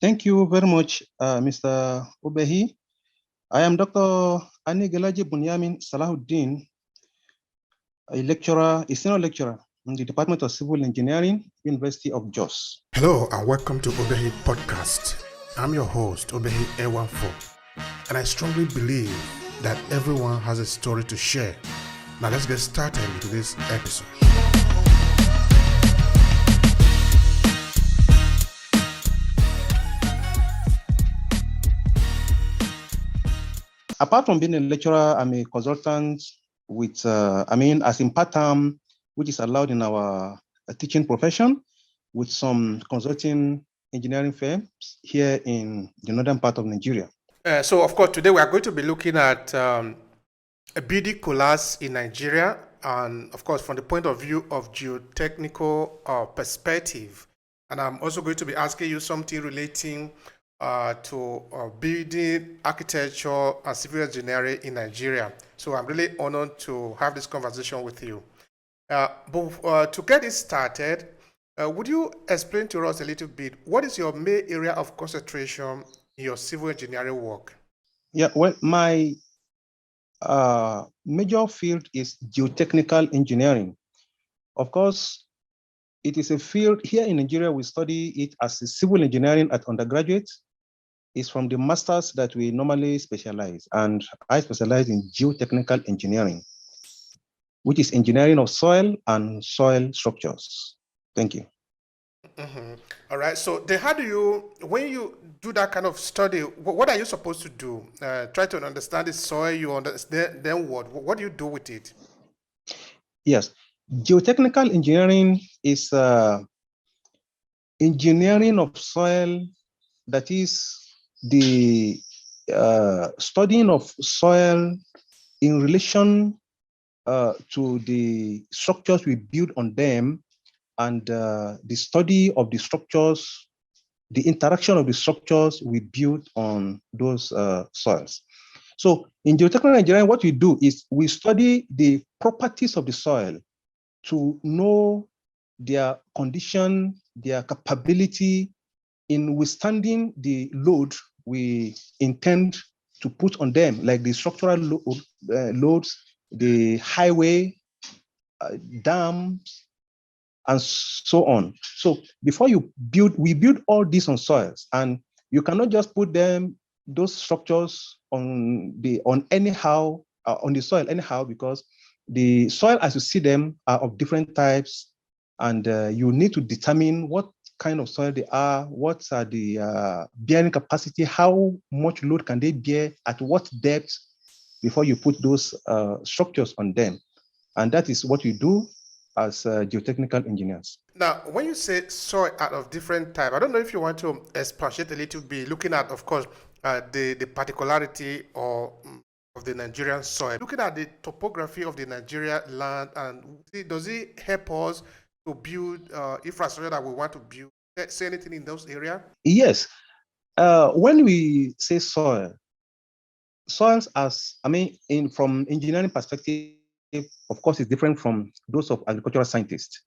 Thank you very much, Mr. Obehi. I am Dr. Anigelaji Bunyamin Salahuddin, a senior lecturer in the Department of Civil Engineering, University of Jos. Hello and welcome to Obehi Podcast. I'm your host, Obehi A14, and I strongly believe that everyone has a story to share. Now let's get started with this episode. Apart from being a lecturer, I'm a consultant as in part-time, which is allowed in our teaching profession, with some consulting engineering firms here in the northern part of Nigeria. So, of course, today we are going to be looking at a BD collapse in Nigeria, and of course, from the point of view of geotechnical perspective. And I'm also going to be asking you something relating to building architecture and civil engineering in Nigeria. So I'm really honored to have this conversation with you. But to get it started, would you explain to us a little bit, what is your main area of concentration in your civil engineering work? Yeah, well, my major field is geotechnical engineering. Of course, it is a field here in Nigeria. We study it as a civil engineering at undergraduate. It's from the masters that we normally specialize, and I specialize in geotechnical engineering, which is engineering of soil and soil structures. Thank you. Mm-hmm. All right. So then how do you, when you do that kind of study, what are you supposed to do? Try to understand the soil, you understand, then what? What do you do with it? Yes. Geotechnical engineering is engineering of soil, that is the studying of soil in relation to the structures we build on them, and the study of the structures, the interaction of the structures we build on those soils. So in geotechnical engineering, what we do is we study the properties of the soil to know their condition, their capability in withstanding the load we intend to put on them, like the structural loads, the highway, dams, and so on. So before you build, we build all this on soils, and you cannot just put those structures on the soil anyhow, because the soil as you see them are of different types, and you need to determine what kind of soil they are, what are the bearing capacity, how much load can they bear, at what depth, before you put those structures on them. And that is what we do as geotechnical engineers. Now, when you say soil out of different type, I don't know if you want to expatiate a little bit, looking at, of course, the particularity of the Nigerian soil. Looking at the topography of the Nigeria land, and does it help us to build infrastructure that we want to build? Say anything in those areas? Yes. When we say soils, from engineering perspective, of course, is different from those of agricultural scientists.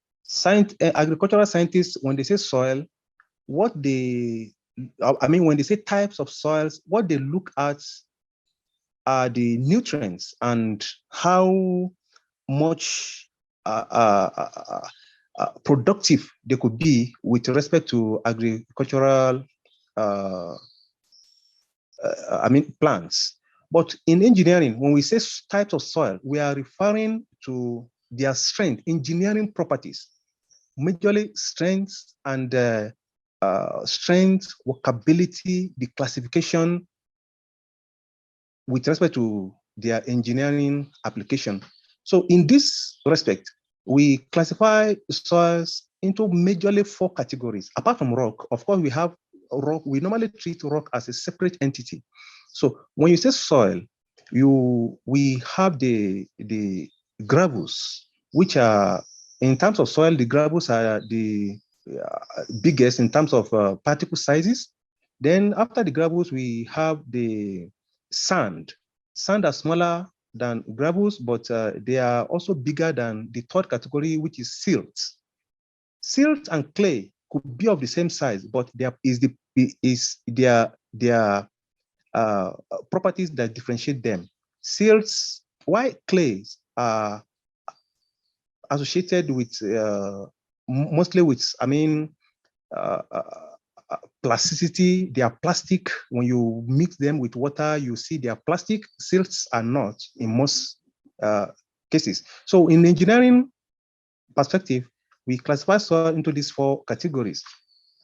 Agricultural scientists, when they say soil, when they say types of soils, what they look at are the nutrients and how much productive they could be with respect to agricultural plants. But in engineering, when we say types of soil, we are referring to their strength, engineering properties, majorly strengths and strength, workability, the classification with respect to their engineering application. So in this respect, we classify soils into majorly 4 categories. Apart from rock, of course, we have rock. We normally treat rock as a separate entity. So when you say soil, we have the gravels, which are, in terms of soil, the gravels are the biggest in terms of particle sizes. Then after the gravels, we have the sand. Sand are smaller than gravels, but they are also bigger than the 3rd category, which is silt. Silt and clay could be of the same size, but there is the is their properties that differentiate them. Silts, white clays are associated with mostly with, uh, uh, plasticity. They are plastic. When you mix them with water, you see they are plastic. Silts are not in most cases. So in engineering perspective, we classify soil into these four categories.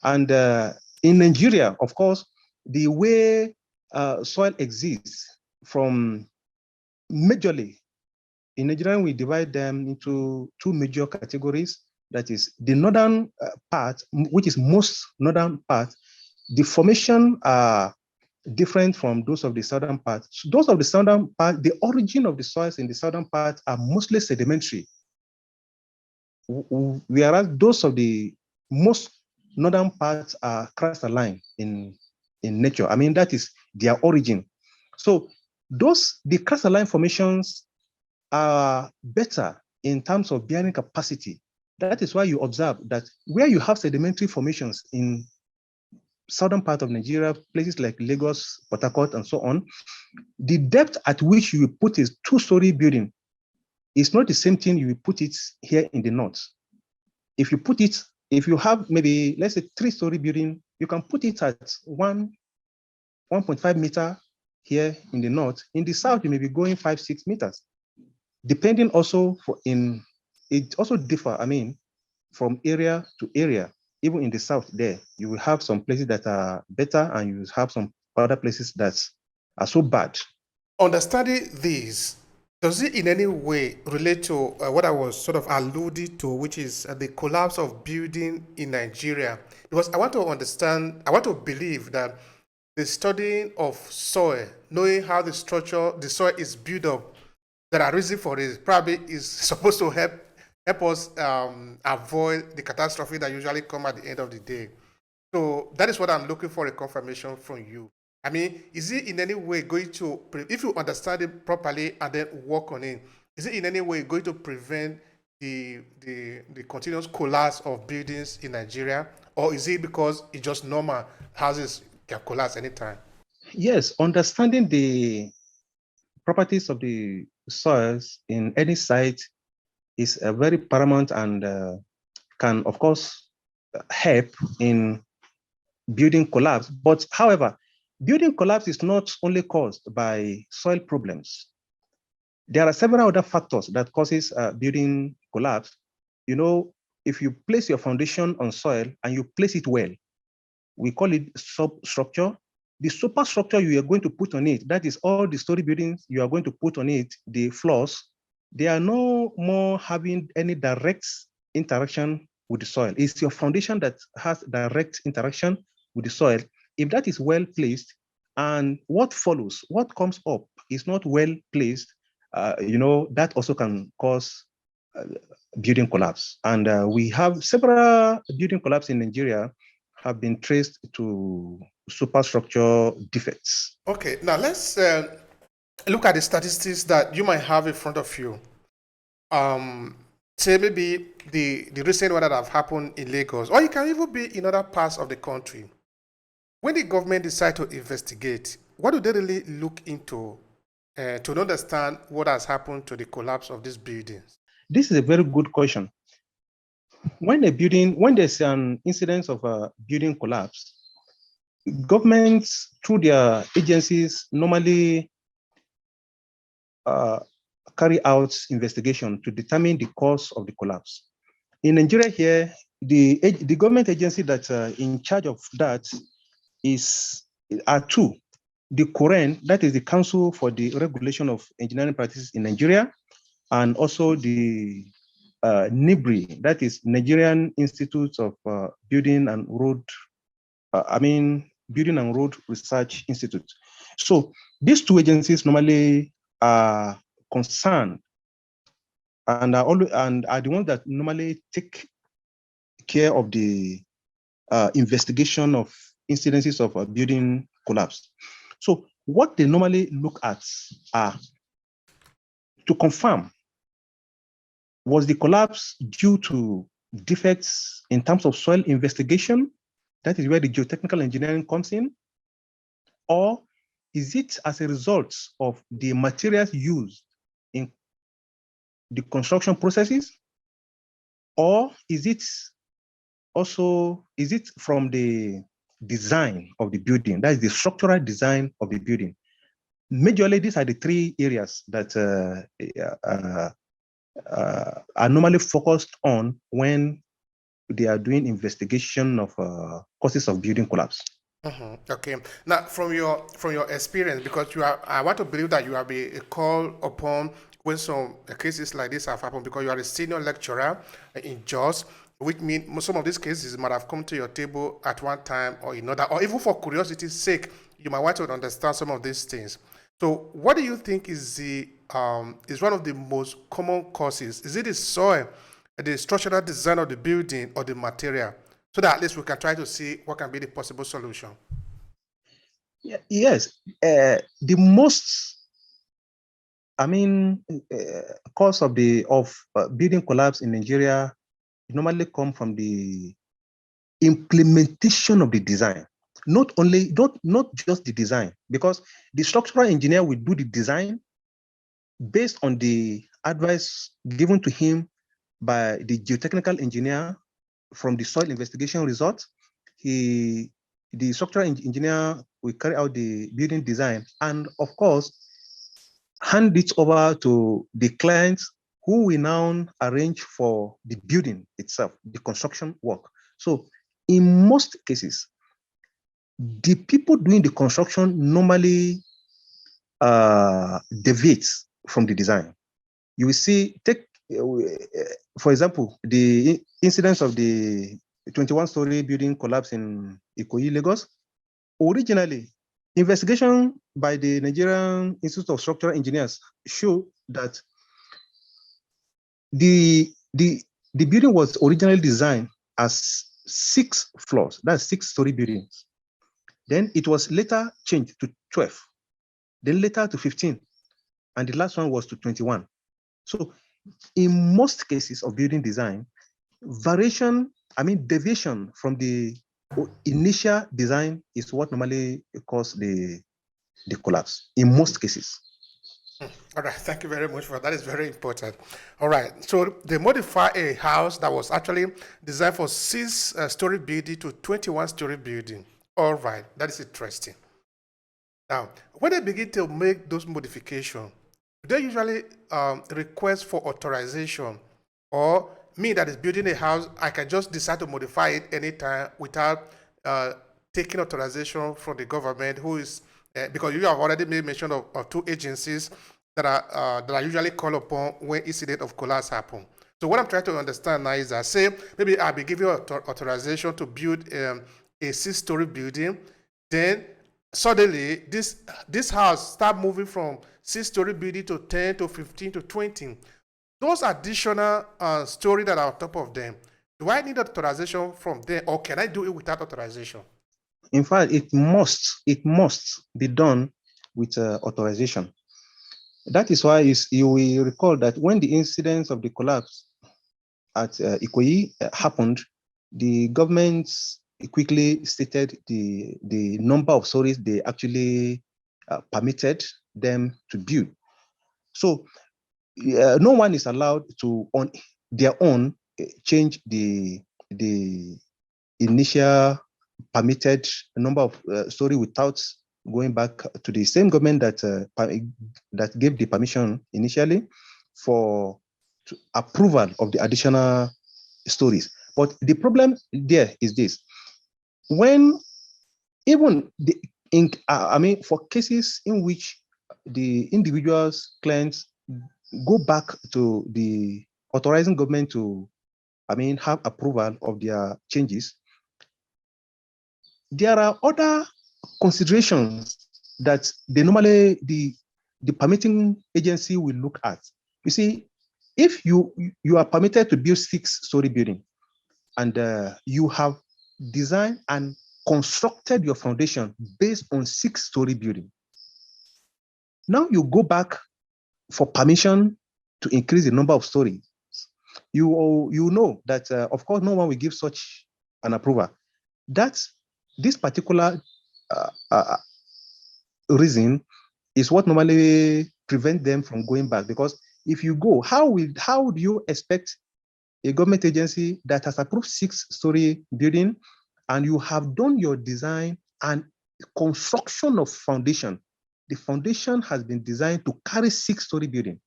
And in Nigeria, of course, the way soil exists from majorly, in Nigeria, we divide them into two major categories. That is the northern part, which is most northern part. The formation are different from those of the southern part. So those of the southern part, the origin of the soils in the southern part are mostly sedimentary, whereas those of the most northern parts are crystalline in nature. That is their origin. So the crystalline formations are better in terms of bearing capacity. That is why you observe that where you have sedimentary formations in southern part of Nigeria, places like Lagos, Port Harcourt, and so on, the depth at which you put a two-story building is not the same thing you will put it here in the north. If you have maybe, let's say, three-story building, you can put it at 1.5 meter here in the north. In the south, you may be going 5-6 meters. Depending also it also differ, from area to area. Even in the south there, you will have some places that are better and you will have some other places that are so bad. Understanding this, does it in any way relate to what I was sort of alluding to, which is the collapse of building in Nigeria? Because I want to believe that the studying of soil, knowing how the soil is built up, that are reason for it, probably is supposed to help us avoid the catastrophe that usually come at the end of the day. So that is what I'm looking for, a confirmation from you. Is it in any way going to, if you understand it properly and then work on it, is it in any way going to prevent the continuous collapse of buildings in Nigeria, or is it because it's just normal, houses can collapse anytime? Yes, understanding the properties of the soils in any site is very paramount and can, of course, help in building collapse. But however, building collapse is not only caused by soil problems. There are several other factors that causes building collapse. If you place your foundation on soil and you place it well, we call it substructure. The superstructure you are going to put on it, that is all the story buildings you are going to put on it, the floors, they are no more having any direct interaction with the soil. It's your foundation that has direct interaction with the soil. If that is well placed, and what follows, what comes up is not well placed, that also can cause building collapse. And we have several building collapse in Nigeria have been traced to superstructure defects. Okay, now let's look at the statistics that you might have in front of you. Say maybe the recent one that have happened in Lagos, or it can even be in other parts of the country. When the government decide to investigate, what do they really look into to understand what has happened to the collapse of these buildings? This is a very good question. When there's an incidence of a building collapse, governments through their agencies normally carry out investigation to determine the cause of the collapse. In Nigeria here, the government agency that's in charge of that are two. The COREN, that is the Council for the Regulation of Engineering Practices in Nigeria, and also the NIBRI, that is Nigerian Institute of Building and Road Research Institute. So these two agencies normally are concerned and are the ones that normally take care of the investigation of incidences of a building collapse. So what they normally look at are to confirm, was the collapse due to defects in terms of soil investigation, That is where the geotechnical engineering comes in. Or is it as a result of the materials used in the construction processes? Or is it from the design of the building? That is the structural design of the building. Majorly, these are the three areas that are normally focused on when they are doing investigation of causes of building collapse. Okay. Now, from your experience, because I want to believe that you have been called upon when some cases like this have happened, because you are a senior lecturer in JOS, which means some of these cases might have come to your table at one time or another, or even for curiosity's sake, you might want to understand some of these things. So, what do you think is one of the most common causes? Is it the soil, the structural design of the building, or the material? So that at least we can try to see what can be the possible solution. Yes, the most, cause of building collapse in Nigeria normally come from the implementation of the design. Not just the design, because the structural engineer will do the design based on the advice given to him by the geotechnical engineer from the soil investigation result. The structural engineer will carry out the building design and, of course, hand it over to the client, who will now arrange for the building itself, the construction work. So in most cases, the people doing the construction normally deviate from the design. You will see, for example, the incidence of the 21-story building collapse in Ikoyi, Lagos. Originally, investigation by the Nigerian Institute of Structural Engineers show that the building was originally designed as 6 floors, that's 6-story buildings. Then it was later changed to 12, then later to 15, and the last one was to 21. So in most cases of building design, deviation from the initial design is what normally causes the collapse in most cases. All right, thank you very much for that. Is very important. All right, so they modify a house that was actually designed for 6-story building to 21-story building. All right, that is interesting. Now, when they begin to make those modifications, they usually request for authorization, or me that is building a house, I can just decide to modify it anytime without taking authorization from the government, who is because you have already made mention of 2 agencies that are usually called upon when incident of collapse happen. So what I'm trying to understand now is that, say maybe I'll be giving you authorization to build a 6-story building, then suddenly this house start moving from 6-story building to 10 to 15 to 20. Those additional story that are on top of them, do I need authorization from them, or can I do it without authorization? In fact, it must be done with authorization. That is why you will recall that when the incidents of the collapse at Ikoyi happened, the government quickly stated the number of stories they actually permitted them to build. So no one is allowed to, on their own, change the initial permitted number of story without going back to the same government that gave the permission initially for approval of the additional stories. But the problem there is this: when even for cases in which the individual's clients go back to the authorizing government to have approval of their changes, there are other considerations that the permitting agency will look at. You see, if you are permitted to build 6-story building, and you have designed and constructed your foundation based on 6-story building, now you go back for permission to increase the number of stories. You know that of course no one will give such an approval. That's this particular uh, uh, reason is what normally prevent them from going back. Because if you go, how do you expect a government agency that has approved 6-story building and you have done your design and construction of foundation? The foundation has been designed to carry 6-story building.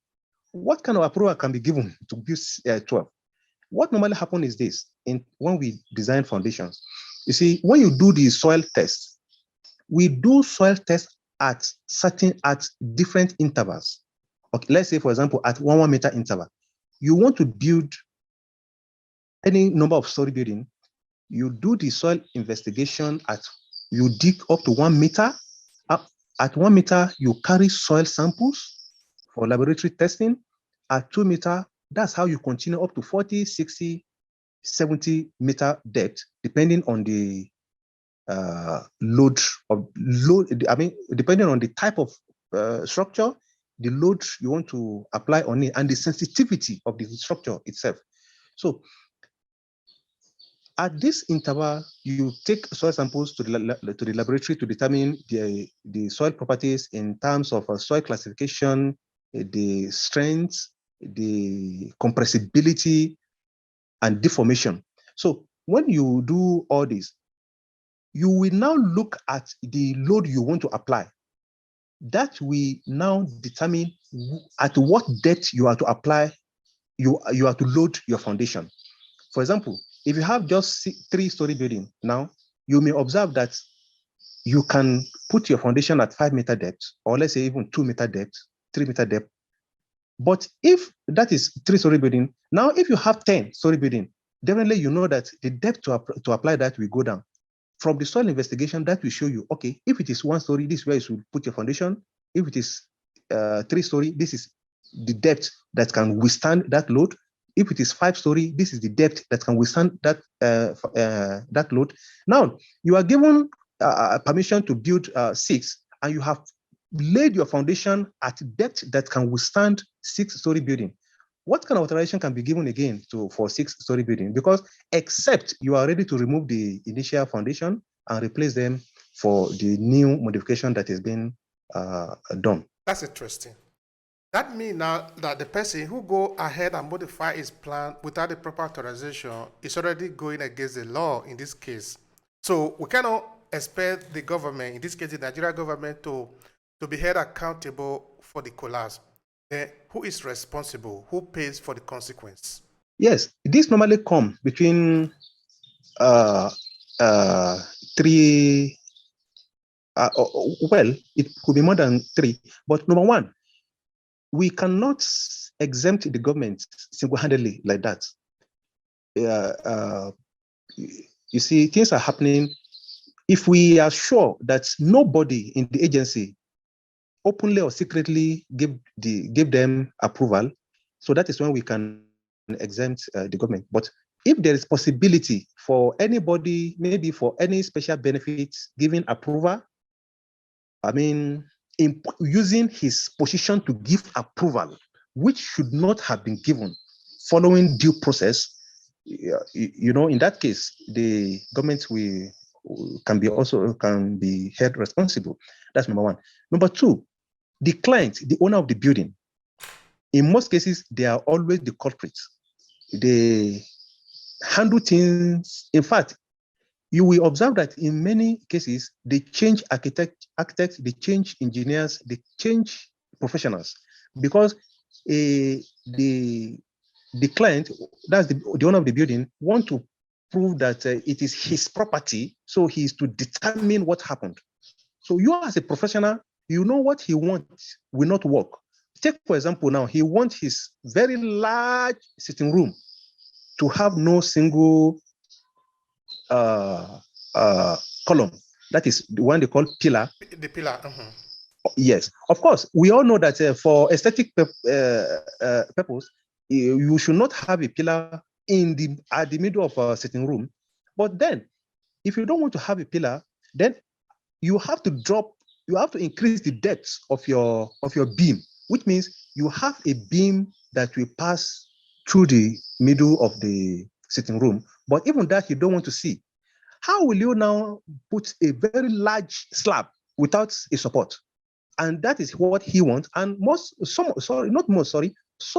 What kind of approval can be given to build 12? What normally happens is this: when we design foundations, you see, when you do the soil test, we do soil tests at different intervals. Okay, let's say, for example, at 1 meter interval, you want to build any number of story building, you do the soil investigation you dig up to 1 meter. At 1 meter, you carry soil samples for laboratory testing. At 2 meter, that's how you continue up to 40, 60, 70 meter depth, depending on the depending on the type of structure, the load you want to apply on it, and the sensitivity of the structure itself. So at this interval, you take soil samples to the laboratory to determine the soil properties in terms of soil classification, the strength, the compressibility, and deformation. So when you do all this, you will now look at the load you want to apply. That will now determine at what depth you are to apply, you are to load your foundation. For example, if you have just 3-story building now, you may observe that you can put your foundation at 5 meter depth, or let's say even 2 meter depth, 3 meter depth. But if that is 3-story building, now if you have 10-story building, definitely you know that the depth to apply that will go down. From the soil investigation, that will show you, okay, if it is 1 story, this is where you should put your foundation. If it is 3-story, this is the depth that can withstand that load. If it is 5-story, this is the depth that can withstand that load. Now, you are given permission to build 6, and you have laid your foundation at depth that can withstand 6-story building. What kind of authorization can be given again for 6-story building? Because except you are ready to remove the initial foundation and replace them for the new modification that is being done. That's interesting. That means now that the person who go ahead and modify his plan without the proper authorization is already going against the law in this case. So we cannot expect the government, in this case the Nigerian government, to be held accountable for the collapse. Then who is responsible? Who pays for the consequence? Yes, this normally comes between three. Well, it could be more than 3. But number one, we cannot exempt the government single-handedly like that. You see, things are happening. If we are sure that nobody in the agency openly or secretly give them approval, so that is when we can exempt the government. But if there is possibility for anybody, maybe for any special benefits, giving approval, I mean, using his position to give approval, which should not have been given following due process, in that case, the government can be held responsible. That's number one. Number two, the client, the owner of the building, in most cases, they are always the culprits. They handle things. In fact, you will observe that in many cases, they change architects, they change engineers, they change professionals, because the client, that's the owner of the building, want to prove that it is his property, so he is to determine what happened. So you as a professional, you know what he wants will not work. Take, for example, now, he wants his very large sitting room to have no single column. That is the one they call pillar. The pillar. Yes, of course. We all know that for aesthetic purpose, you should not have a pillar at the middle of a sitting room. But then, if you don't want to have a pillar, then you have to increase the depth of your beam, which means you have a beam that will pass through the middle of the sitting room. But even that you don't want to see. how will you now put a very large slab without a support? And that is what he wants. And some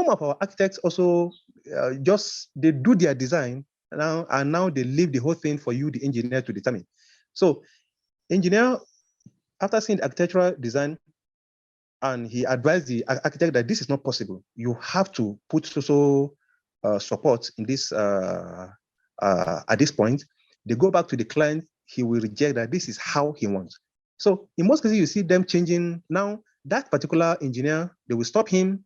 of our architects also they do their design now, and now they leave the whole thing for you, the engineer, to determine. So engineer, after seeing the architectural design, and he advised the architect that this is not possible. You have to put support in this at this point. They go back to the client. He will reject that this is how he wants. So in most cases, you see them changing. Now that particular engineer, they will stop him,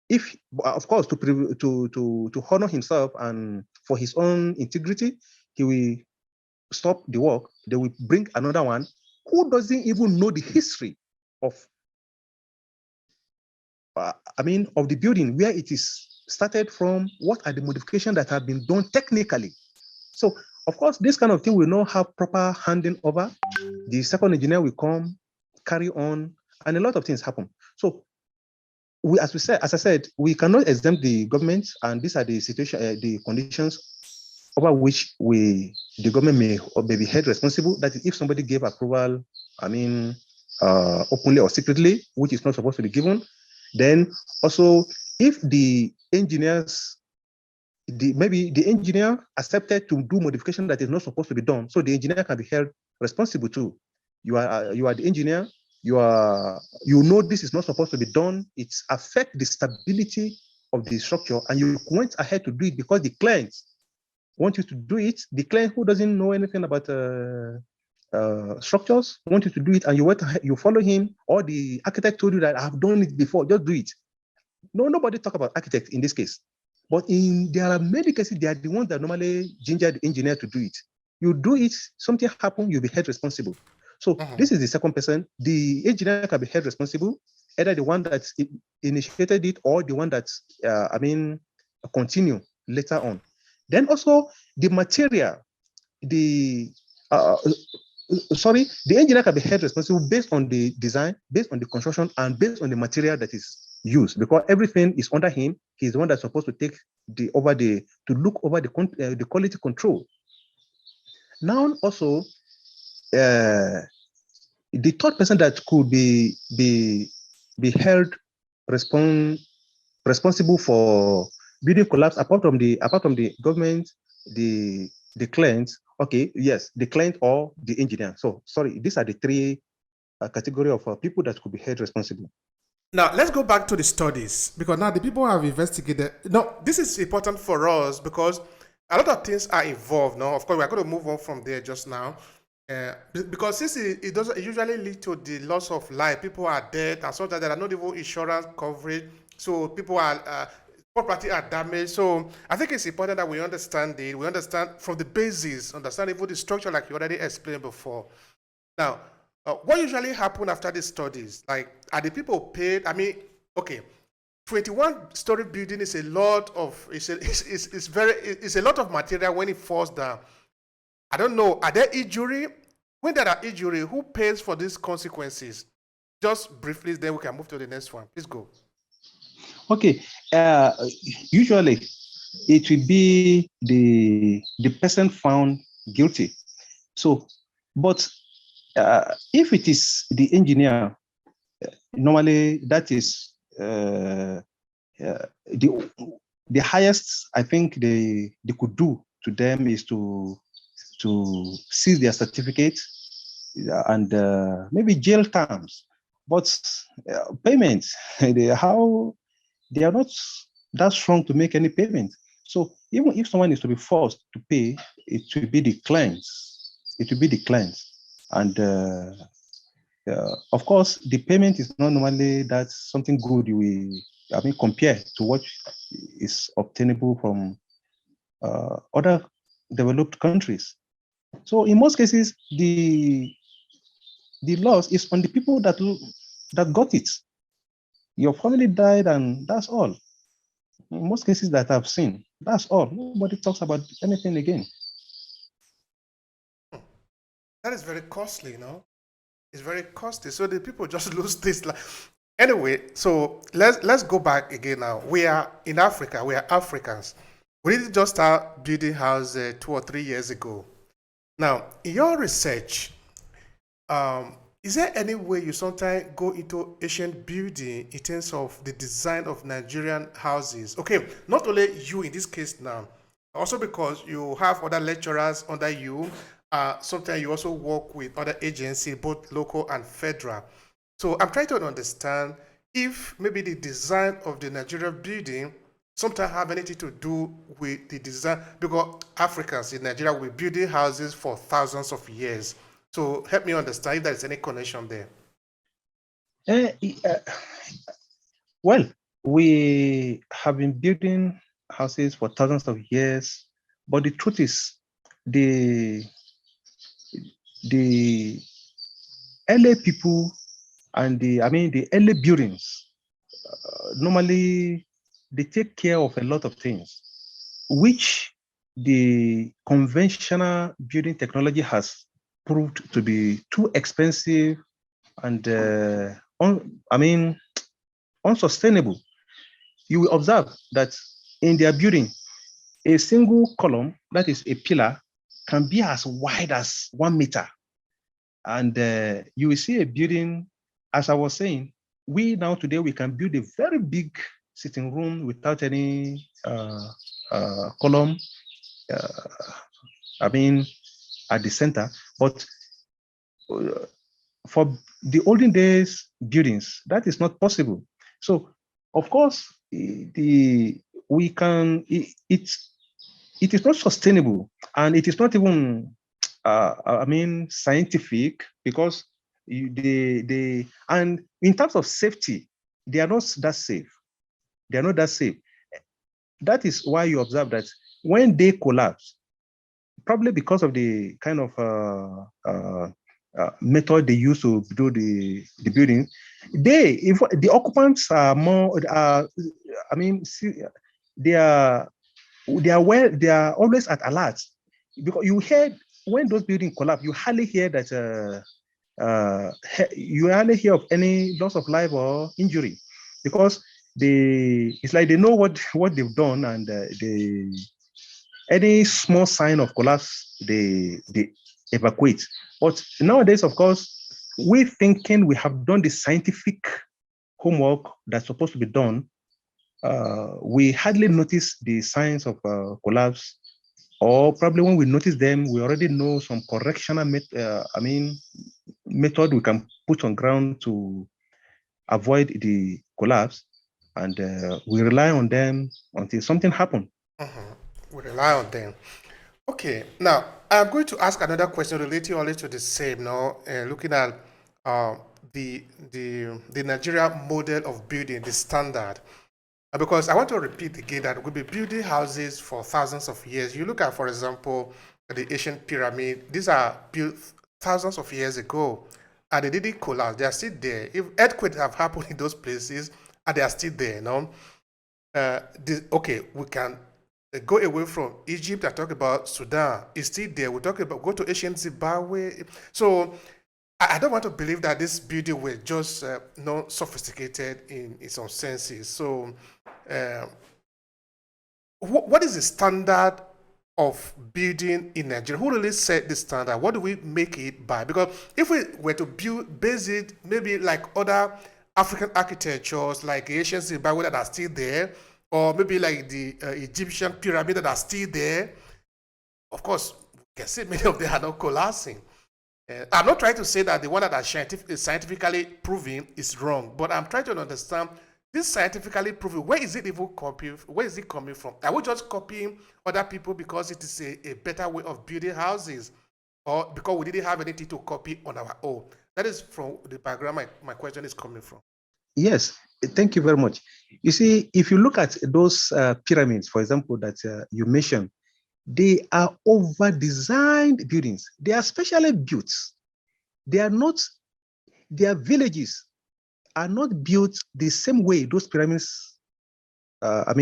if of course to honor himself and for his own integrity, he will stop the work. They will bring another one who doesn't even know the history of of the building, where it is started from, what are the modifications that have been done technically. So, of course, this kind of thing will not have proper handing over. The second engineer will come, carry on, and a lot of things happen. So, as I said, we cannot exempt the government, and these are the situation, the conditions over which the government may be held responsible. That is, if somebody gave approval, openly or secretly, which is not supposed to be given. Then also, if the engineers, maybe the engineer accepted to do modification that is not supposed to be done, so the engineer can be held responsible too. You are the engineer. You know this is not supposed to be done. It affects the stability of the structure, and you went ahead to do it because the client want you to do it. The client who doesn't know anything about structures want you to do it, and you follow him, or the architect told you that I've done it before, just do it. Nobody talk about architect in this case, but there are many cases they are the ones that normally ginger the engineer to do it. You do it, something happen, you'll be held responsible. So this is the second person. The engineer can be held responsible, either the one that initiated it or the one that continue later on. Then also the material, the engineer can be held responsible based on the design, based on the construction, and based on the material that is used, because everything is under him. He's the one that's supposed to take to look over the quality control. Now also, the third person that could be held responsible for building collapse, apart from the government, the client. Okay, yes, the client or the engineer. So sorry, these are the three category of people that could be held responsible. Now let's go back to the studies, because now the people have investigated. No, this is important for us because a lot of things are involved. Now, of course, we're going to move on from there just now. Because since it doesn't usually lead to the loss of life, people are dead, and sometimes there are not even insurance coverage, so people are property are damaged. So I think it's important that we understand it. We understand from the basis, understand even the structure, like you already explained before. Now, what usually happens after these studies? Like, are the people paid? I mean, okay, 21-story building is a lot of it's a lot of material when it falls down. I don't know. Are there injury? When there are injury, who pays for these consequences? Just briefly, then we can move to the next one. Please go. Okay. Usually, it will be the person found guilty. So, but if it is the engineer, normally that is the highest I think they could do to them is to seize their certificate and maybe jail terms. But payments, they are not that strong to make any payment. So even if someone is to be forced to pay, it will be the clients. It will be the clients. And of course, the payment is not normally that something good compared to what is obtainable from other developed countries. So in most cases, the loss is on the people that got it. Your family died, and that's all. In most cases that I've seen, that's all. Nobody talks about anything again. That is very costly, you know. It's very costly. So the people just lose this. Anyway, so let's go back again now. We are in Africa. We are Africans. We didn't just start building houses 2 or 3 years ago. Now, in your research, is there any way you sometimes go into ancient building in terms of the design of Nigerian houses? Okay, not only you in this case now, also because you have other lecturers under you. Sometimes you also work with other agencies, both local and federal. So I'm trying to understand if maybe the design of the Nigerian building sometimes have anything to do with the design, because Africans in Nigeria we building houses for thousands of years. So help me understand if there is any connection there. Eh, well, we have been building houses for thousands of years, but the truth is, the the early people and the early buildings normally they take care of a lot of things, which the conventional building technology has proved to be too expensive and unsustainable. You will observe that in their building, a single column, that is a pillar, can be as wide as 1 meter. And you will see a building, as I was saying, we now today, we can build a very big sitting room without any column, uh, I mean, at the center. But for the olden days buildings, that is not possible. So, of course, the we can it is not sustainable, and it is not even scientific, because they and in terms of safety, they are not that safe. They are not that safe. That is why you observe that when they collapse, probably because of the kind of method they use to do the building, if the occupants are more, they are they are always at alert, because you hear when those buildings collapse, you hardly hear that you hardly hear of any loss of life or injury, because it's like they know what they've done, and they any small sign of collapse, they evacuate. But nowadays, of course, we thinking we have done the scientific homework that's supposed to be done. We hardly notice the signs of collapse, or probably when we notice them, we already know some correctional method we can put on ground to avoid the collapse, and we rely on them until something happens. We rely on them. Okay, now I'm going to ask another question related only to the same. Now, looking at uh, the Nigeria model of building, the standard. Because I want to repeat again that we'll be building houses for thousands of years. You look at, for example, the ancient pyramid. These are built thousands of years ago, and they didn't collapse. They are still there. If earthquakes have happened in those places, and they are still there, no. Okay, we can go away from Egypt. I talk about Sudan. It's still there. We talk about go to ancient Zimbabwe. So I don't want to believe that this building were just not sophisticated in some senses. So, uh, what is the standard of building in Nigeria? Who really set the standard? What do we make it by? Because if we were to build, base it maybe like other African architectures, like ancient Zimbabwe that are still there, or maybe like the Egyptian pyramid that are still there, of course, we can see many of them are not collapsing. I'm not trying to say that the one that is scientifically proven is wrong, but I'm trying to understand this scientifically proven. Where is it even copied? Where is it coming from? Are we just copying other people because it is a better way of building houses, or because we didn't have anything to copy on our own? That is from the background my question is coming from. Yes, thank you very much. You see, if you look at those pyramids, for example, that you mentioned, they are over-designed buildings. They are specially built. They are not, their villages are not built the same way those pyramids, are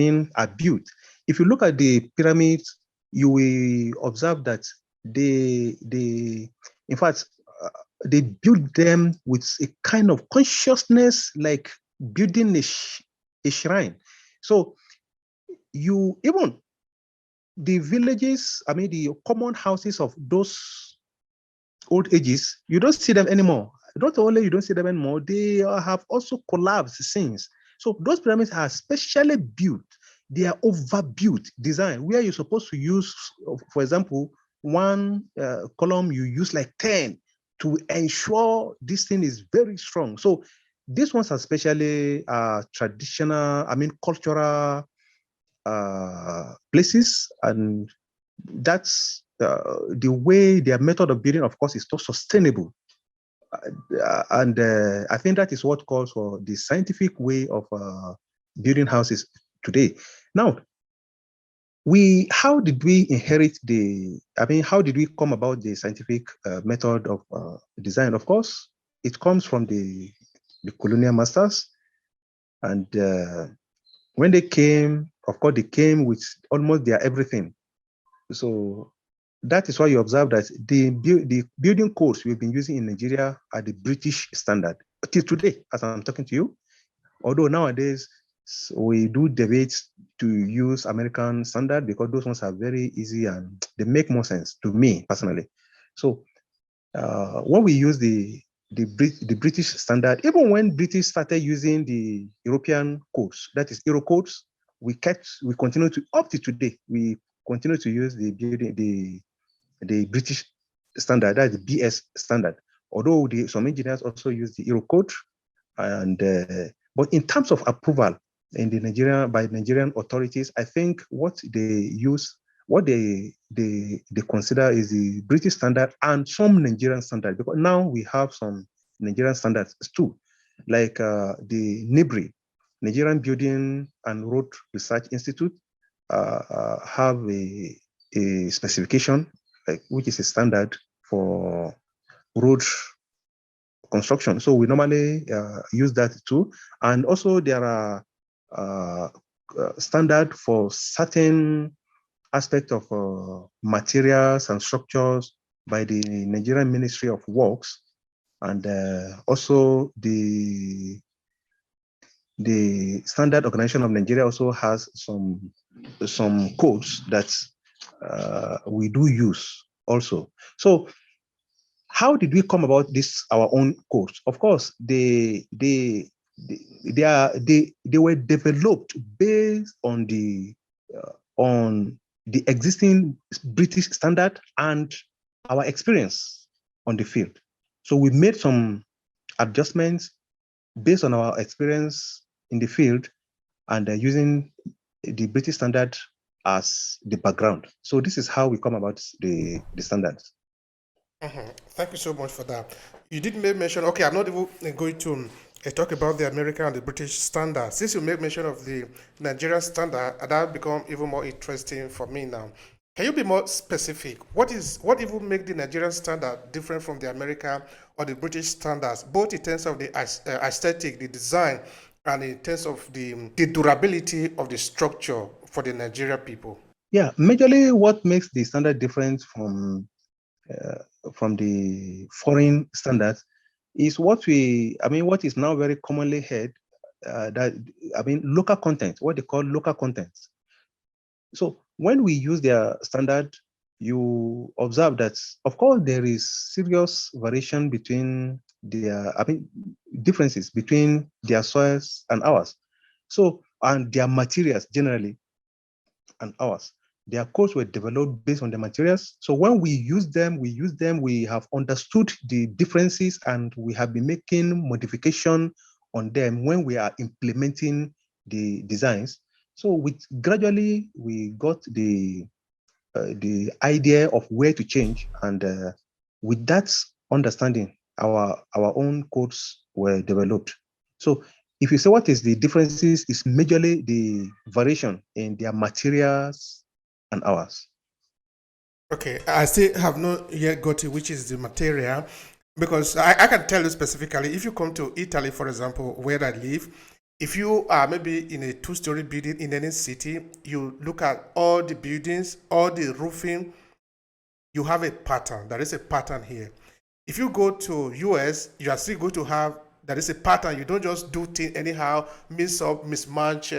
built. If you look at the pyramids, you will observe that in fact, they build them with a kind of consciousness, like building a shrine. So you even the villages, the common houses of those old ages, you don't see them anymore. Not only you don't see them anymore, they have also collapsed since. So those pyramids are specially built. They are overbuilt design where you're supposed to use, for example, one column, you use like 10 to ensure this thing is very strong. So these ones are especially traditional, cultural places, and that's the way their method of building, of course, is not sustainable. And I think that is what calls for the scientific way of building houses today. Now, how did we inherit how did we come about the scientific method of design? Of course, it comes from the colonial masters. And when they came, of course, they came with almost their everything. So that is why you observe that the building codes we've been using in Nigeria are the British standard till today, as I'm talking to you. Although nowadays we do debate to use American standard because those ones are very easy and they make more sense to me personally. So when we use the British standard, even when British started using the European codes, that is Euro codes, we continue to, up to today, we continue to use the British standard, that's the BS standard. Although some engineers also use the Euro code, and but in terms of approval in by Nigerian authorities, I think what they consider is the British standard and some Nigerian standard, because now we have some Nigerian standards too, like the NIBRI, Nigerian Building and Road Research Institute, have a specification, which is a standard for road construction. So we normally use that too. And also there are standard for certain aspect of materials and structures by the Nigerian Ministry of Works, and also the Standard Organization of Nigeria also has some codes that we do use also. So how did we come about this, our own codes? Of course, they were developed based on the existing British standard and our experience on the field. So we made some adjustments based on our experience in the field and using the British standard as the background. So this is how we come about the standards. Mm-hmm. Thank you so much for that. You did make mention, okay, I'm not even going to talk about the American and the British standard. Since you made mention of the Nigerian standard, that become even more interesting for me now. Can you be more specific? What even make the Nigerian standard different from the American or the British standards, both in terms of the aesthetic, the design, and in terms of the durability of the structure for the Nigerian people? Yeah, majorly what makes the standard different from the foreign standards is what is now very commonly heard, local content, what they call local content. So when we use their standard, you observe that, of course, there is serious variation between differences between their soils and ours. So, and their materials generally and ours. Their codes were developed based on the materials. So when we use them, we have understood the differences and we have been making modification on them when we are implementing the designs. So gradually we got the idea of where to change, and with that understanding, our own codes were developed. So if you say what is the differences, is majorly the variation in their materials and ours. Okay, I still have not yet got it, which is the material, because I can tell you specifically, if you come to Italy, for example, where I live, if you are maybe in a two-story building in any city, you look at all the buildings, all the roofing, you have a pattern. There is a pattern here. If you go to US, you are still going to have, there is a pattern. You don't just do things anyhow, mix up, mismatch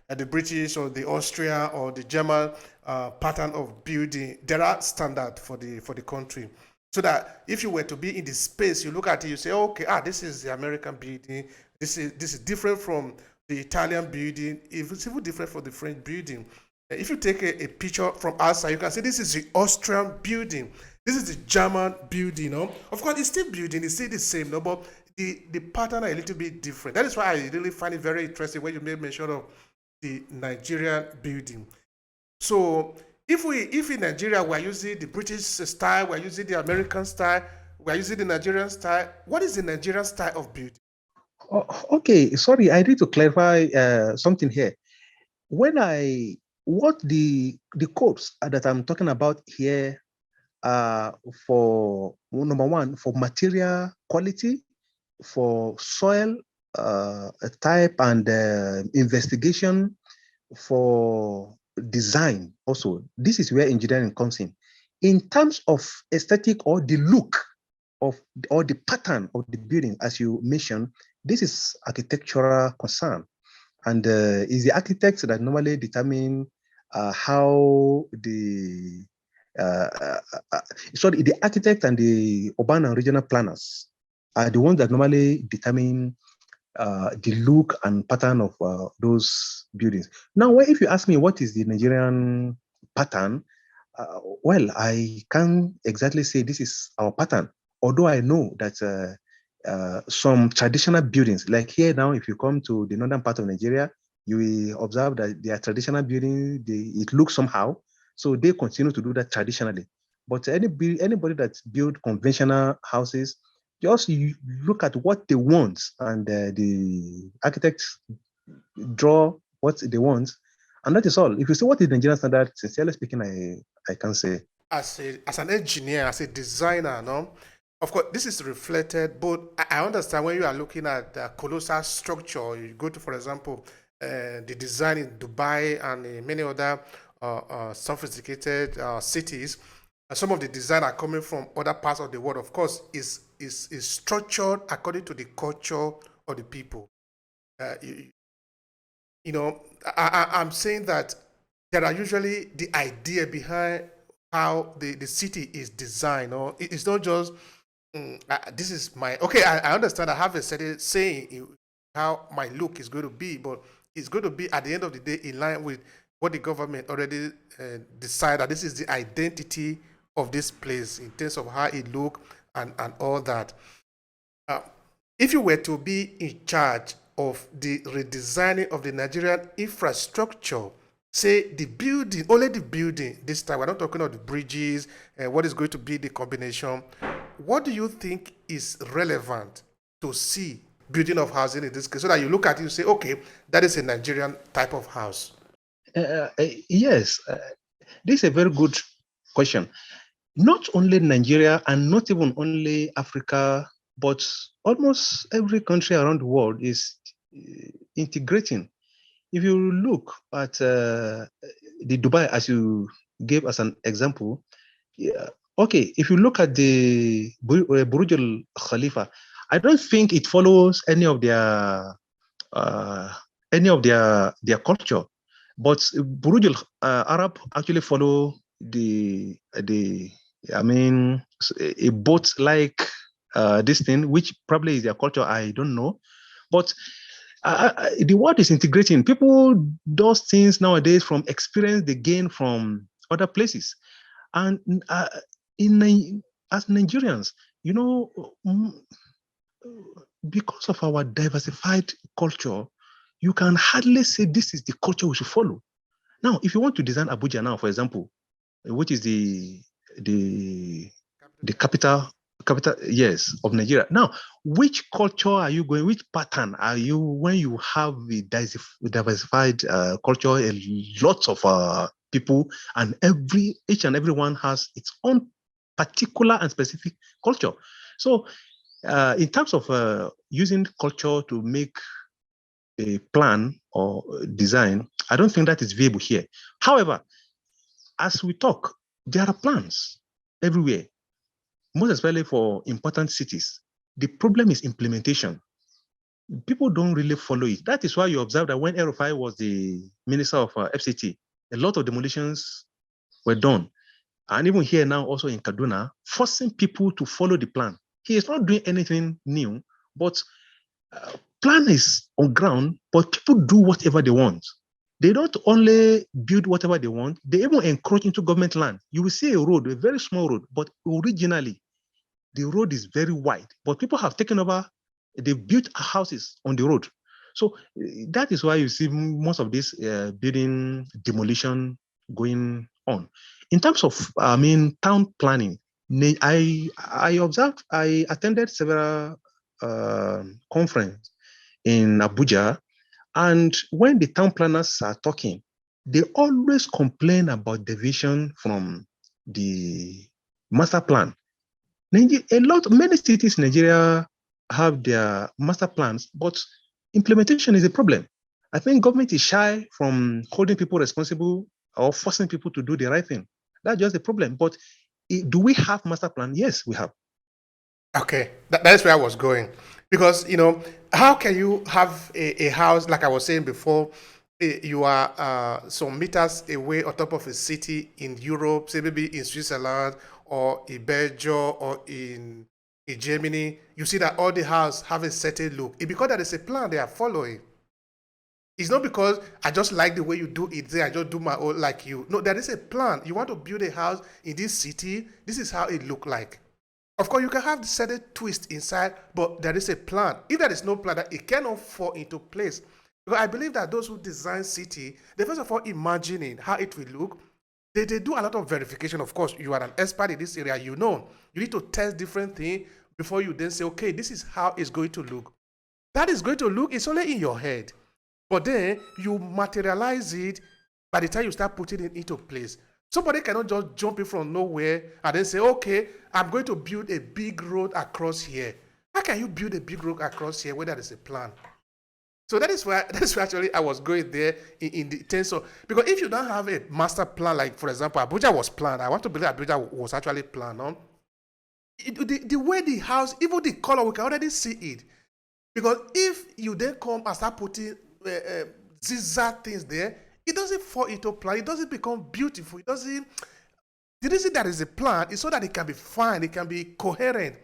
the British or the Austria or the German pattern of building. There are standards for the country. So that if you were to be in the space, you look at it, you say, okay, this is the American building. This is different from the Italian building. It's even different from the French building. If you take a picture from outside, you can see this is the Austrian building. This is the German building. Of course, it's still building. It's still the same. But the pattern are a little bit different. That is why I really find it very interesting when you made mention of the Nigerian building. So if in Nigeria we're using the British style, we're using the American style, we're using the Nigerian style, what is the Nigerian style of building? Okay, sorry, I need to clarify something here. What the codes that I'm talking about here for number one, for material quality, for soil type and investigation, for design also. This is where engineering comes in. In terms of aesthetic or the look of or the pattern of the building, as you mentioned, this is architectural concern. And is the architects that normally determine how the the architect and the urban and regional planners are the ones that normally determine the look and pattern of those buildings. Now, if you ask me what is the Nigerian pattern, well, I can't exactly say this is our pattern, although I know that some traditional buildings, like here now, if you come to the northern part of Nigeria, you will observe that their traditional building, it looks somehow, so they continue to do that traditionally. But anybody that build conventional houses, just you look at what they want, and the architects draw what they want, and that is all. If you say what is the Nigerian standard, sincerely speaking, I can say. As an engineer, as a designer, no? Of course, this is reflected, but I understand when you are looking at the colossal structure, you go to, for example, the design in Dubai and many other sophisticated cities. Some of the design are coming from other parts of the world. Of course, is structured according to the culture of the people. I'm saying that there are usually the idea behind how the city is designed. Or it's not just this is my okay. I understand. I have a certain saying how my look is going to be, but it's going to be at the end of the day in line with what the government already decided. This is the identity of this place in terms of how it look and all that. If you were to be in charge of the redesigning of the Nigerian infrastructure, say the building, only the building this time, we're not talking about the bridges, what is going to be the combination. What do you think is relevant to see building of housing in this case, so that you look at it and say, okay, that is a Nigerian type of house? Yes, this is a very good question. Not only Nigeria and not even only Africa, but almost every country around the world is integrating. If you look at the Dubai, as you gave as an example, okay, if you look at the Burj Al Khalifa, I don't think it follows any of their culture, but Burj Al Arab actually follow a boat like this thing, which probably is their culture. I don't know, but the world is integrating. People do things nowadays from experience they gain from other places, and as Nigerians, because of our diversified culture, you can hardly say this is the culture we should follow. Now, if you want to design Abuja now, for example, which is the capital, yes, of Nigeria. Now, which culture are you going? Which pattern are you when you have the diversified culture? Lots of people, and each and every one has its own particular and specific culture. So, in terms of using culture to make a plan or design, I don't think that is viable here. However, as we talk, there are plans everywhere, most especially for important cities. The problem is implementation. People don't really follow it. That is why you observe that when Erufai was the minister of FCT, a lot of demolitions were done. And even here now, also in Kaduna, forcing people to follow the plan. He is not doing anything new, but plan is on ground, but people do whatever they want. They don't only build whatever they want, they even encroach into government land. You will see a road, a very small road, but originally the road is very wide, but people have taken over, they've built houses on the road. So that is why you see most of this building demolition going on. In terms of, town planning, I observed, I attended several conferences in Abuja, and when the town planners are talking, they always complain about deviation from the master plan. Many cities in Nigeria have their master plans, but implementation is a problem. I think government is shy from holding people responsible or forcing people to do the right thing. That's just a problem. But do we have master plan? Yes, we have. Okay, that's where I was going. Because, how can you have a house, like I was saying before, you are some meters away on top of a city in Europe, say maybe in Switzerland or in Belgium or in Germany, you see that all the houses have a certain look. It's because there is a plan they are following. It's not because I just like the way you do it, I just do my own like you. No, there is a plan. You want to build a house in this city, this is how it look like. Of course, you can have the certain twist inside, but there is a plan. If there is no plan, that it cannot fall into place. Because I believe that those who design city, they first of all imagining how it will look. They do a lot of verification. Of course, you are an expert in this area. You need to test different things before you then say, okay, this is how it's going to look. That is going to look, it's only in your head. But then you materialize it by the time you start putting it into place. Somebody cannot just jump in from nowhere and then say, okay, I'm going to build a big road across here. How can you build a big road across here where there is a plan? So that's where actually I was going there in the terms of, because if you don't have a master plan, like for example, Abuja was planned. I want to believe Abuja was actually planned. The way the house, even the color, we can already see it. Because if you then come and start putting zigzag things there, it doesn't fall into plan. It doesn't become beautiful. It doesn't. The reason there is a plan is so that it can be fine. It can be coherent.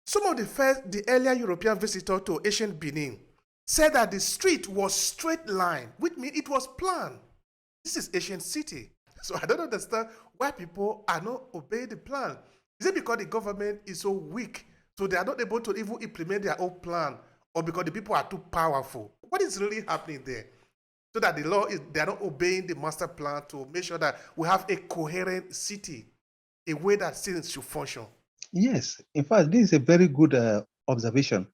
Some of the earlier European visitors to ancient Benin said that the street was straight line, which means it was planned. This is ancient city. So I don't understand why people are not obeying the plan. Is it because the government is so weak, so they are not able to even implement their own plan, or because the people are too powerful? What is really happening there? So that they are not obeying the master plan to make sure that we have a coherent city, a way that things should function. Yes, in fact, this is a very good observation.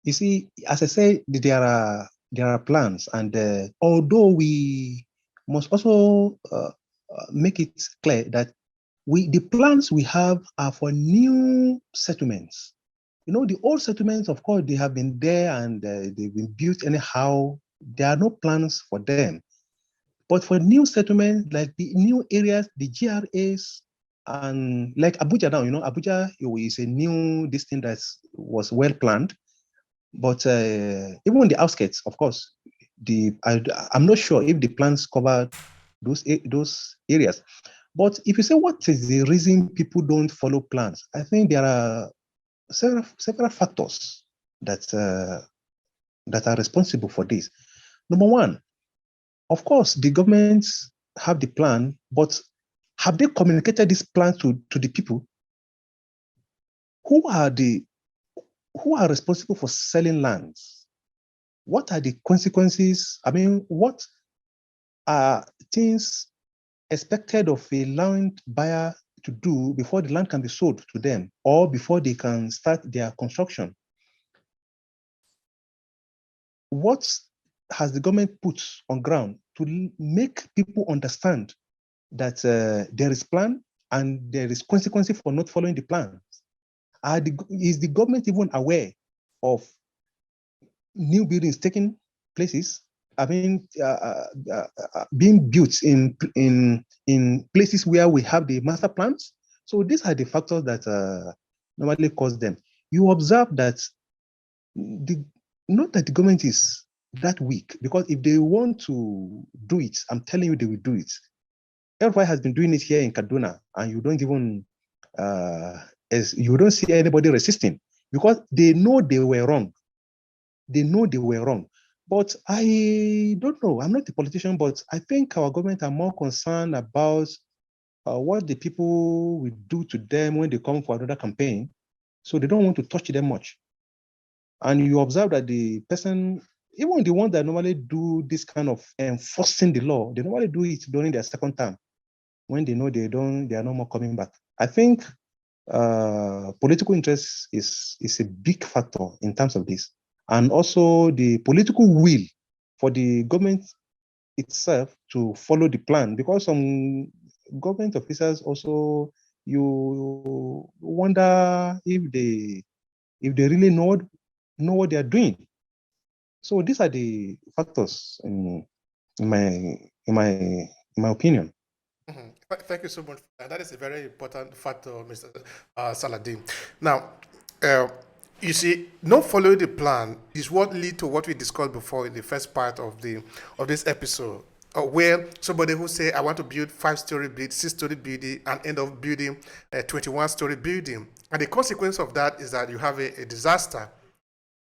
You see, as I say, there are plans, and although we must also make it clear that the plans we have are for new settlements. The old settlements, of course, they have been there and they've been built anyhow. There are no plans for them. But for new settlements, like the new areas, the GRAs, and like Abuja now, Abuja is a new thing that was well planned. But even the outskirts, of course, I'm not sure if the plans cover those areas. But if you say what is the reason people don't follow plans, I think there are several factors that are responsible for this. Number one, of course, the governments have the plan, but have they communicated this plan to the people? Who are responsible for selling lands? What are the consequences? What are things expected of a land buyer to do before the land can be sold to them or before they can start their construction? What has the government put on ground to make people understand that there is plan and there is consequences for not following the plans? Is the government even aware of new buildings taking places? Being built in places where we have the master plans. So these are the factors that normally cause them. You observe that not that the government is that weak, because if they want to do it, I'm telling you, they will do it. everybody has been doing it here in Kaduna, and you don't even, you don't see anybody resisting because they know they were wrong. They know they were wrong. But I don't know. I'm not a politician, but I think our government are more concerned about what the people will do to them when they come for another campaign. So they don't want to touch them much. And you observe that the person, even the ones that normally do this kind of enforcing the law, they normally do it during their second term when they know they are no more coming back. I think political interest is a big factor in terms of this. And also the political will for the government itself to follow the plan, because some government officers also, you wonder if they really know what they are doing. So these are the factors in my opinion. Mhm. Thank you so much. That is a very important factor, Mr. Saladin. Now, you see, not following the plan is what lead to what we discussed before in the first part of this episode, where somebody who say, I want to build 5-story building, 6-story building, and end up building a 21-story building. And the consequence of that is that you have a disaster.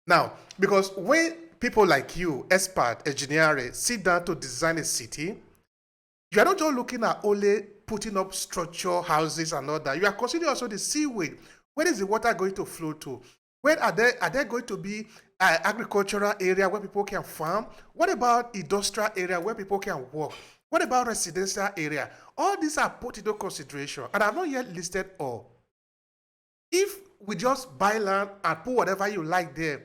Now, because when people like you, expert, engineering, sit down to design a city, you are not just looking at only putting up structure, houses, and all that. You are considering also the seaway. Where is the water going to flow to? Where are there going to be agricultural area where people can farm? What about industrial area where people can work? What about residential area? All these are put into consideration, and I've not yet listed all. If we just buy land and put whatever you like there,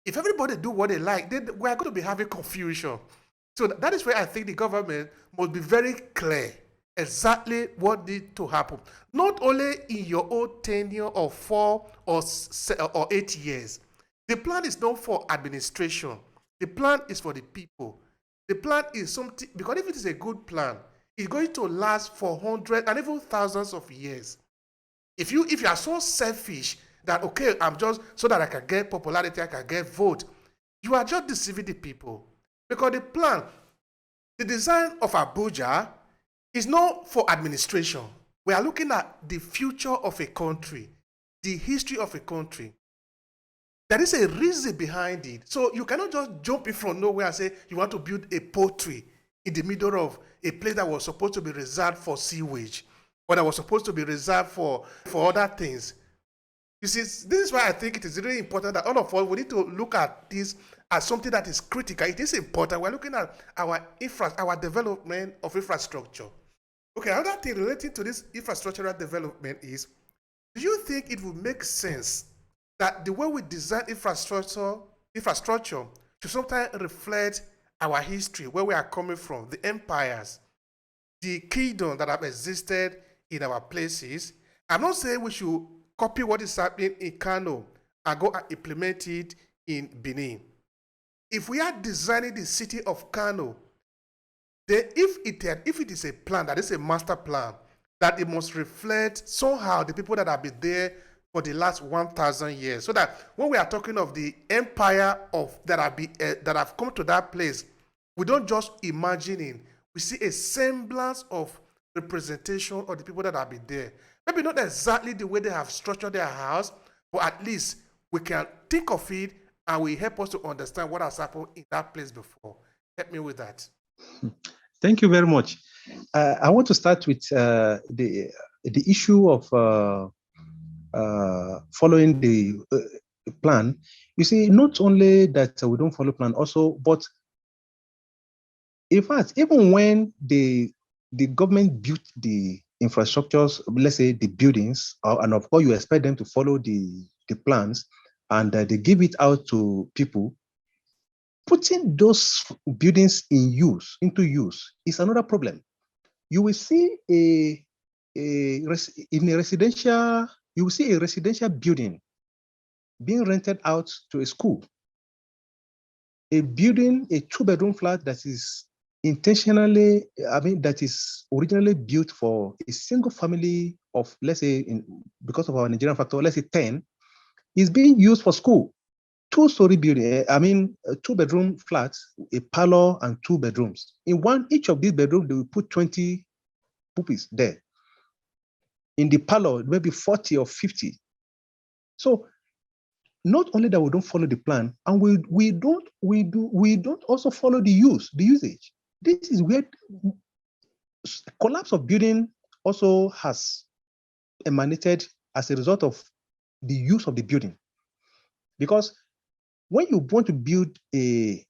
if everybody do what they like, then we are going to be having confusion. So that is where I think the government must be very clear exactly what needs to happen. Not only in your own tenure of 4 or 8 years. The plan is not for administration. The plan is for the people. The plan is something, because if it is a good plan, it's going to last for hundreds and even thousands of years. If you are so selfish that, okay, I'm just so that I can get popularity, I can get vote, you are just deceiving the people. Because the plan, the design of Abuja is not for administration. We are looking at the future of a country, the history of a country. There is a reason behind it. So you cannot just jump in from nowhere and say you want to build a poultry in the middle of a place that was supposed to be reserved for sewage, or that was supposed to be reserved for other things. You see, this is why I think it is really important that all of us, we need to look at this as something that is critical. It is important. We're looking at our development of infrastructure. Okay, another thing relating to this infrastructural development is, do you think it would make sense that the way we design infrastructure should sometimes reflect our history, where we are coming from, the empires, the kingdoms that have existed in our places? I'm not saying we should copy what is happening in Kano and go and implement it in Benin. If we are designing the city of Kano, then if it is a plan, that is a master plan, that it must reflect somehow the people that have been there for the last 1,000 years, so that when we are talking of the empire that have come to that place, we don't just imagine it. We see a semblance of representation of the people that have been there. Maybe not exactly the way they have structured their house, but at least we can think of it and will help us to understand what has happened in that place before. Help me with that. Thank you very much. I want to start with the issue of following the plan. You see, not only that we don't follow plan, also, but in fact, even when the government built the infrastructures, let's say the buildings, and of course you expect them to follow the plans, and they give it out to people, putting those buildings into use is another problem. You will see a residential building being rented out to a school. A building, a 2-bedroom flat that is that is originally built for a single family of, let's say, because of our Nigerian factor, let's say 10, is being used for school. 2-story building, a 2-bedroom flats, a parlor and 2 bedrooms. In each of these bedrooms, they will put 20 pupils there. In the parlor, maybe 40 or 50. So not only that we don't follow the plan, and we don't also follow the usage. This is where collapse of building also has emanated as a result of the use of the building. Because when you want to build a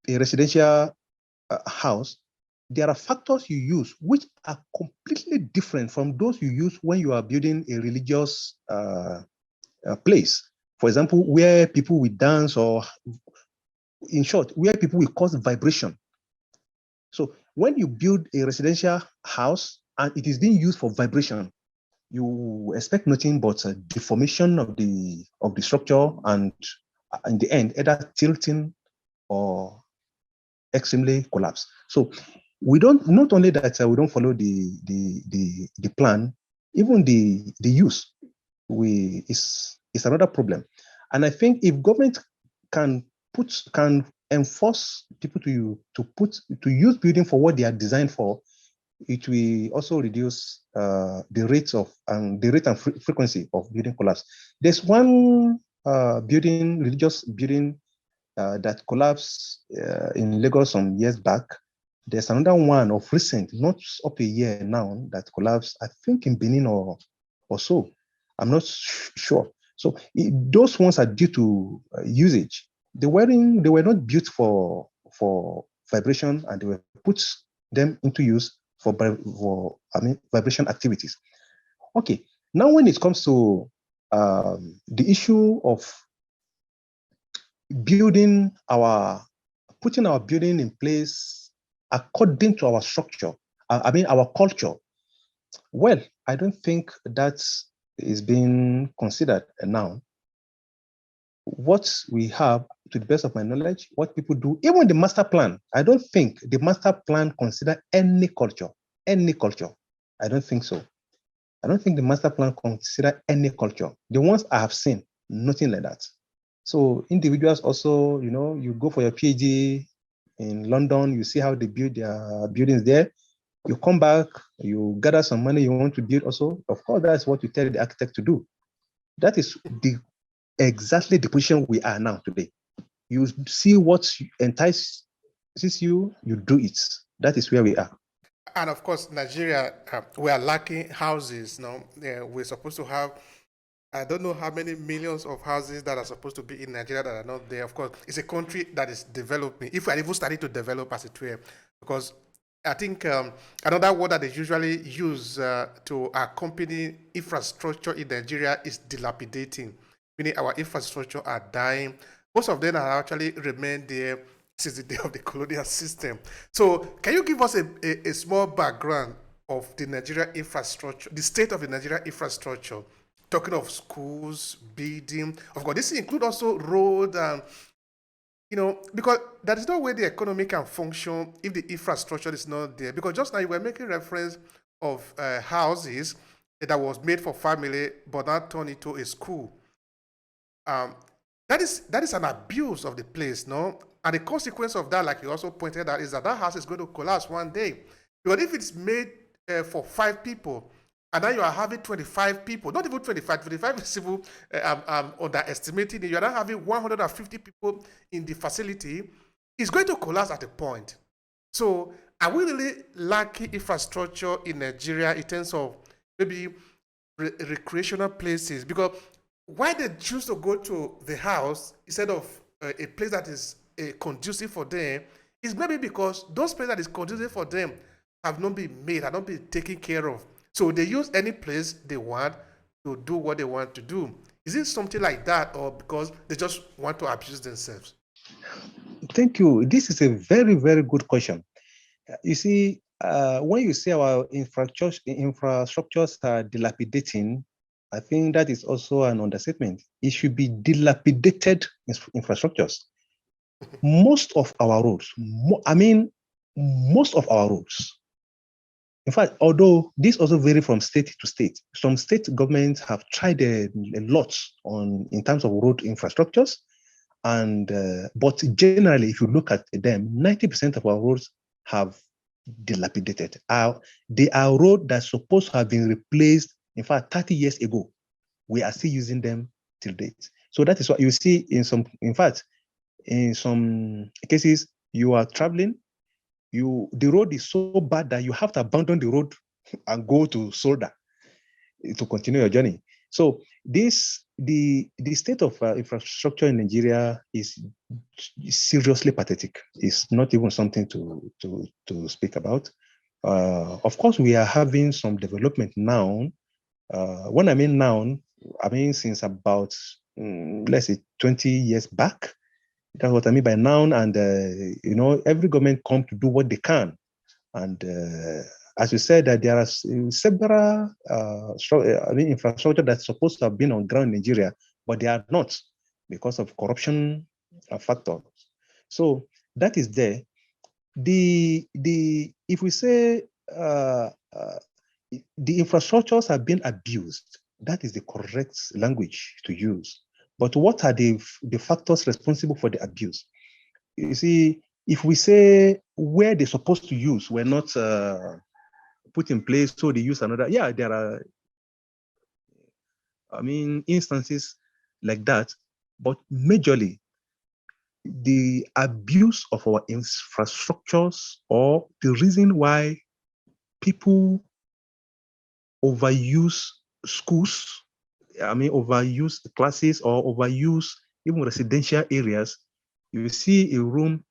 residential house, there are factors you use which are completely different from those you use when you are building a religious place. For example, where people will dance, or in short, where people will cause vibration. So when you build a residential house and it is being used for vibration, you expect nothing but a deformation of the structure, and in the end, either tilting or extremely collapse. So we don't, not only that we don't follow the plan, even the use is another problem. And I think if government can enforce people to use building for what they are designed for, it will also reduce the rate and frequency of building collapse. There's one religious building that collapsed in Lagos some years back. There's another one of recent, not up to a year now, that collapsed, I think in Benin or so. I'm not sure. So those ones are due to usage. They were not built for vibration, and they were put them into use for vibration activities. Okay, now when it comes to the issue of putting our building in place according to our structure, our culture, well, I don't think that is being considered now. What we have, to the best of my knowledge, what people do, even the master plan, I don't think the master plan consider any culture. I don't think so. I don't think the master plan consider any culture. The ones I have seen, nothing like that. So individuals also, you go for your PhD in London, you see how they build their buildings there. You come back, you gather some money you want to build also. Of course, that's what you tell the architect to do. That is exactly the position we are now today. You see what entices you, you do it. That is where we are. And of course, Nigeria, we are lacking houses. No, we're supposed to have, I don't know how many millions of houses that are supposed to be in Nigeria that are not there. Of course, it's a country that is developing. If we are even starting to develop as it were, because I think another word that they usually use to accompany infrastructure in Nigeria is dilapidating, meaning our infrastructure are dying. Most of them are actually remained there since the day of the colonial system. So can you give us a small background of the Nigeria infrastructure, the state of the Nigeria infrastructure, talking of schools, building, of course, this includes also road, because there is no way the economy can function if the infrastructure is not there. Because just now you were making reference of houses that was made for family, but now turned into a school. That is an abuse of the place, no? And the consequence of that, like you also pointed out, is that house is going to collapse one day. Because if it's made for 5 people, and now you are having 25 people, not even 25 is even, I'm underestimating it. You are now having 150 people in the facility, it's going to collapse at a point. So are we really lacking infrastructure in Nigeria in terms of maybe recreational places? Because why they choose to go to the house instead of a place that is conducive for them is maybe because those places that is conducive for them have not been made, have not been taken care of. So they use any place they want to do what they want to do. Is it something like that, or because they just want to abuse themselves? Thank you. This is a very, very good question. You see, when you say our infrastructures are dilapidating, I think that is also an understatement. It should be dilapidated infrastructures. Most of our roads, most of our roads, in fact, although this also varies from state to state, some state governments have tried a lot in terms of road infrastructures, but generally, if you look at them, 90% of our roads have dilapidated. They are roads that are supposed to have been replaced, in fact, 30 years ago. We are still using them till date. So that is what you see in fact, in some cases, you are traveling, the road is so bad that you have to abandon the road and go to Solda to continue your journey. So the state of infrastructure in Nigeria is seriously pathetic. It's not even something to speak about. Of course, we are having some development now. When I mean now, I mean since about let's say 20 years back. That's what I mean by now. And every government come to do what they can. And as you said, that there are several infrastructure that's supposed to have been on ground in Nigeria, but they are not because of corruption factors. So that is there. If we say the infrastructures have been abused, that is the correct language to use. But what are the factors responsible for the abuse? You see, if we say where they're supposed to use were not put in place, so they use another, there are, instances like that. But majorly, the abuse of our infrastructures, or the reason why people overuse schools, overuse classes, or overuse even residential areas. You see a room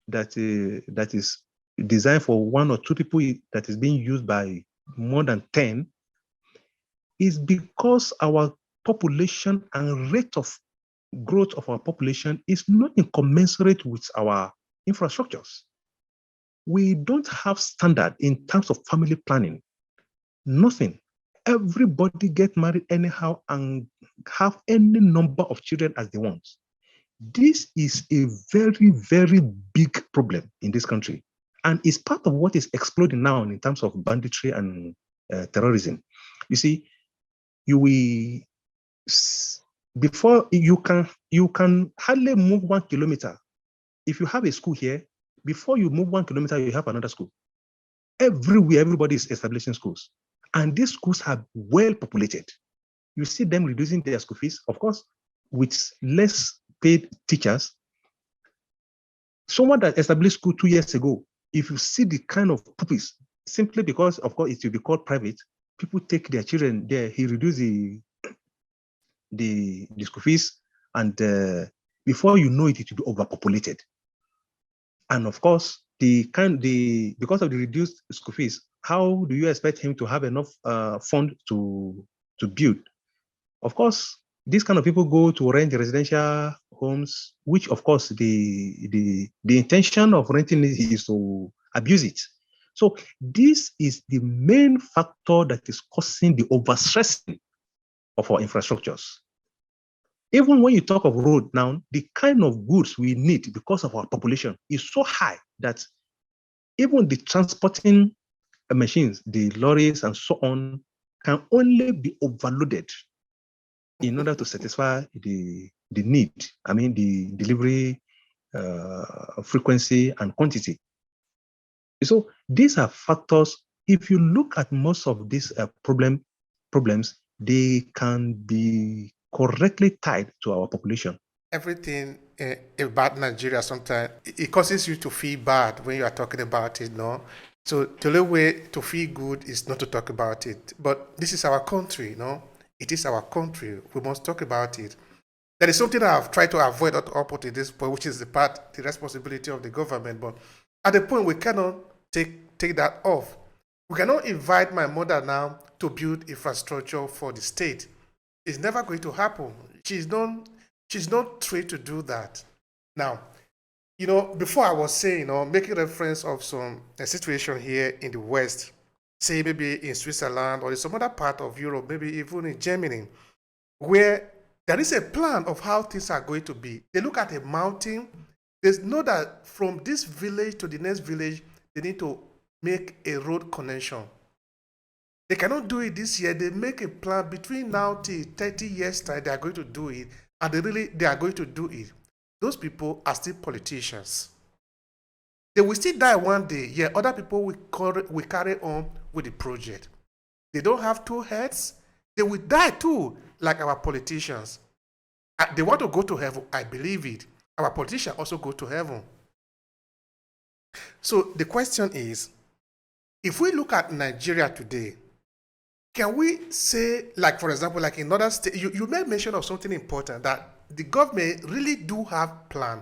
that is designed for one or two people that is being used by more than 10, is because our population and rate of growth of our population is not incommensurate with our infrastructures. We don't have standard in terms of family planning. Nothing. Everybody get married anyhow and have any number of children as they want. This is a very, very big problem in this country, and it's part of what is exploding now in terms of banditry and terrorism. You see, before you can hardly move 1 kilometer. If you have a school here, before you move 1 kilometer, you have another school. Everywhere, everybody is establishing schools, and these schools are well populated. You see them reducing their school fees, of course, with less paid teachers. Someone that established school 2 years ago, if you see the kind of pupils, simply because, of course, it will be called private, people take their children there. He reduced the school fees, and before you know it, it will be overpopulated. And of course, because of the reduced school fees, how do you expect him to have enough fund to build? Of course, these kind of people go to rent residential homes, which of course the intention of renting is to abuse it. So this is the main factor that is causing the overstressing of our infrastructures. Even when you talk of road now, the kind of goods we need because of our population is so high that even the transporting machines, the lorries and so on, can only be overloaded in order to satisfy the need, the delivery frequency and quantity. So these are factors. If you look at most of these problems, they can be correctly tied to our population. Everything about Nigeria sometimes it causes you to feel bad when you are talking about it, no? So the only way to feel good is not to talk about it. But this is our country, no? It is our country. We must talk about it. That is something I've tried to avoid up to this point, which is the responsibility of the government. But at the point we cannot take that off. We cannot invite my mother now to build infrastructure for the state. It's never going to happen. She's not trained to do that. Now, before I was saying, making reference of a situation here in the West, say maybe in Switzerland or in some other part of Europe, maybe even in Germany, where there is a plan of how things are going to be. They look at a mountain. They know that from this village to the next village, they need to make a road connection. They cannot do it this year. They make a plan between now till 30 years time. They are going to do it, and they are going to do it. Those people are still politicians. They will still die one day. Yeah, other people will carry on with the project. They don't have two heads. They will die too, like our politicians. They want to go to heaven. I believe it. Our politicians also go to heaven. So the question is, if we look at Nigeria today, can we say, like, for example, like in other states, you made mention of something important, that the government really do have plan,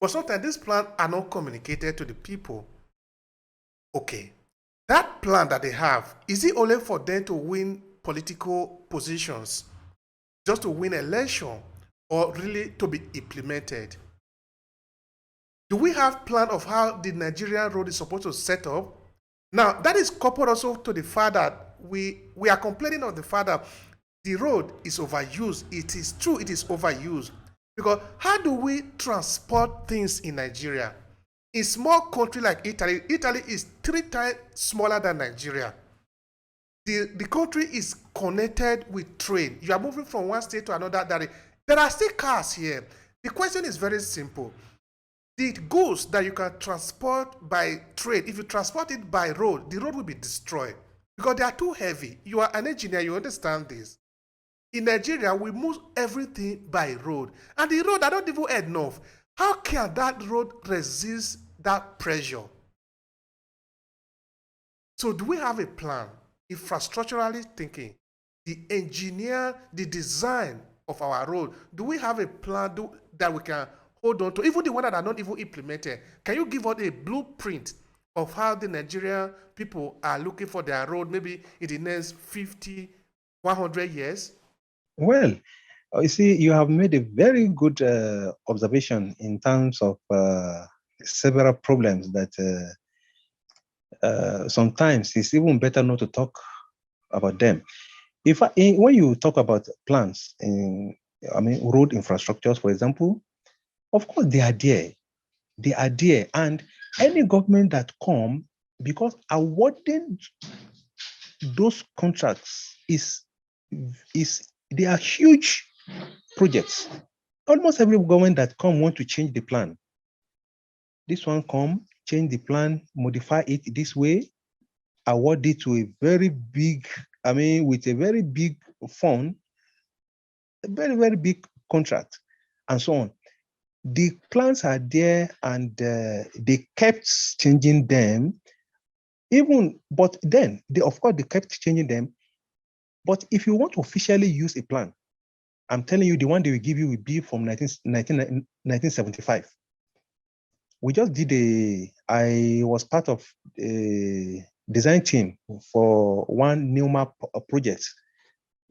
but sometimes these plans are not communicated to the people. Okay, that plan that they have, is it only for them to win political positions, just to win election, or really to be implemented? Do we have plan of how the Nigerian road is supposed to set up? Now, that is coupled also to the fact that we are complaining of the fact that the road is overused. It is true, it is overused. Because how do we transport things in Nigeria? In small country like Italy, Italy is 3 times smaller than Nigeria. The country is connected with train. You are moving from one state to another. There are still cars here. The question is very simple. The goods that you can transport by train, if you transport it by road, the road will be destroyed because they are too heavy. You are an engineer, you understand this. In Nigeria, we move everything by road, and the road are not even enough. How can that road resist that pressure? So do we have a plan, infrastructurally thinking, the engineer, the design of our road? Do we have a plan that we can hold on to, even the one that are not even implemented? Can you give us a blueprint of how the Nigerian people are looking for their road, maybe in the next 50, 100 years? Well, you see, you have made a very good observation in terms of several problems that sometimes it's even better not to talk about them. When you talk about plans, road infrastructures, for example, of course they are there. They are there, and any government that come, because awarding those contracts they are huge projects. Almost every government that come want to change the plan. This one come, change the plan, modify it this way, award it to a very big, with a very big fund, a very, very big contract, and so on. The plans are there, and they kept changing them. But then, of course, they kept changing them. But if you want to officially use a plan, I'm telling you, the one they will give you will be from 1975. We just I was part of a design team for one NEWMA project.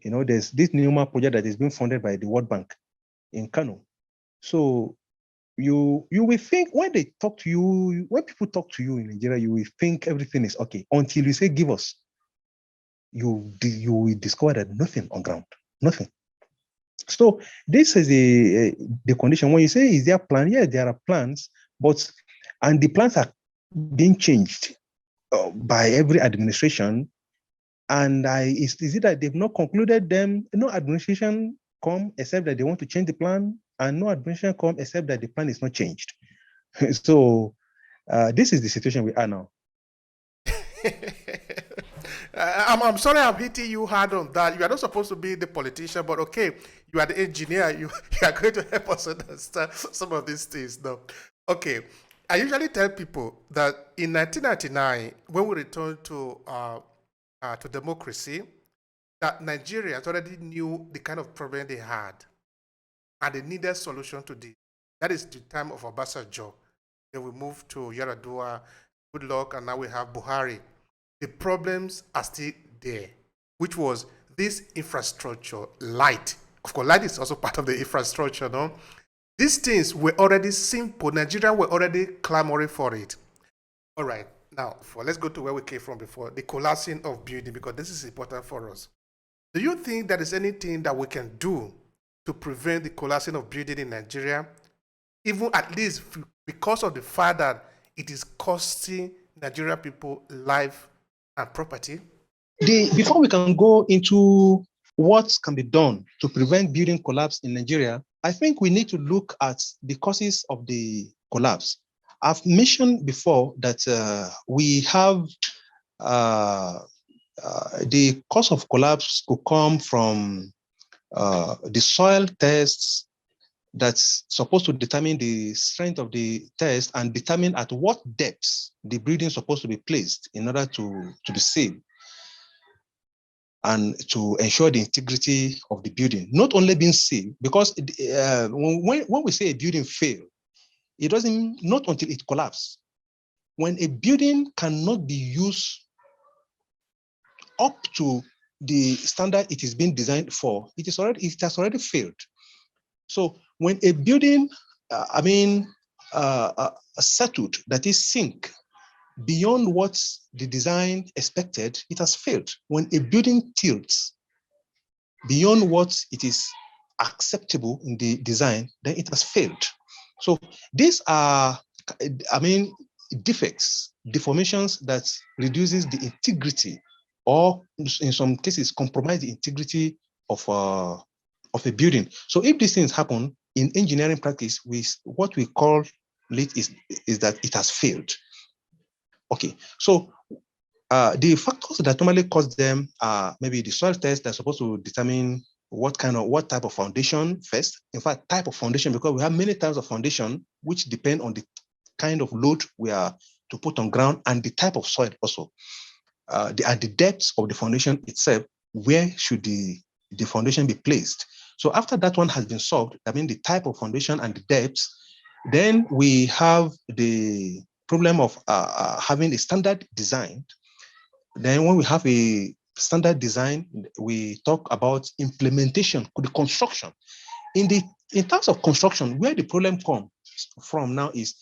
There's this NEWMA project that is being funded by the World Bank in Kano. So you will think when people talk to you in Nigeria, you will think everything is okay until you say, give us. You will discover that nothing on ground, nothing. So this is the condition. When you say, is there a plan? Yes, there are plans, and the plans are being changed by every administration. And is it that they've not concluded them? No administration come except that they want to change the plan, and no administration come except that the plan is not changed. So this is the situation we are now. I'm sorry I'm hitting you hard on that. You are not supposed to be the politician, but okay, you are the engineer. You are going to help us understand some of these things now. Okay, I usually tell people that in 1999, when we returned to democracy, that Nigerians already knew the kind of problem they had, and they needed solution to this. That is the time of Obasanjo. Then we moved to Yaradua, good luck, and now we have Buhari. The problems are still there, which was this infrastructure, light. Of course, light is also part of the infrastructure, no? These things were already simple. Nigerians were already clamoring for it. All right, now, let's go to where we came from before, the collapsing of building, because this is important for us. Do you think there is anything that we can do to prevent the collapsing of building in Nigeria? Even at least because of the fact that it is costing Nigerian people life and property? Before we can go into what can be done to prevent building collapse in Nigeria, I think we need to look at the causes of the collapse. I've mentioned before that we have the cause of collapse could come from the soil tests that's supposed to determine the strength of the test and determine at what depths the building is supposed to be placed in order to be safe and to ensure the integrity of the building. Not only being safe, because when we say a building failed, it doesn't, not until it collapses. When a building cannot be used up to the standard it is being designed for, it has already failed. So when a building, settled, that is sink beyond what the design expected, it has failed. When a building tilts beyond what it is acceptable in the design, then it has failed. So these are, defects, deformations that reduces the integrity, or in some cases compromise the integrity of a building. So if these things happen in engineering practice, what we call it is that it has failed. Okay, so the factors that normally cause them are maybe the soil test that's supposed to determine what type of foundation first. In fact, type of foundation, because we have many types of foundation which depend on the kind of load we are to put on ground and the type of soil also. The depth of the foundation itself, where should the foundation be placed? So after that one has been solved, I mean the type of foundation and the depth, then we have the problem of having a standard design. Then when we have a standard design, we talk about implementation, the construction. In terms of construction, where the problem comes from now is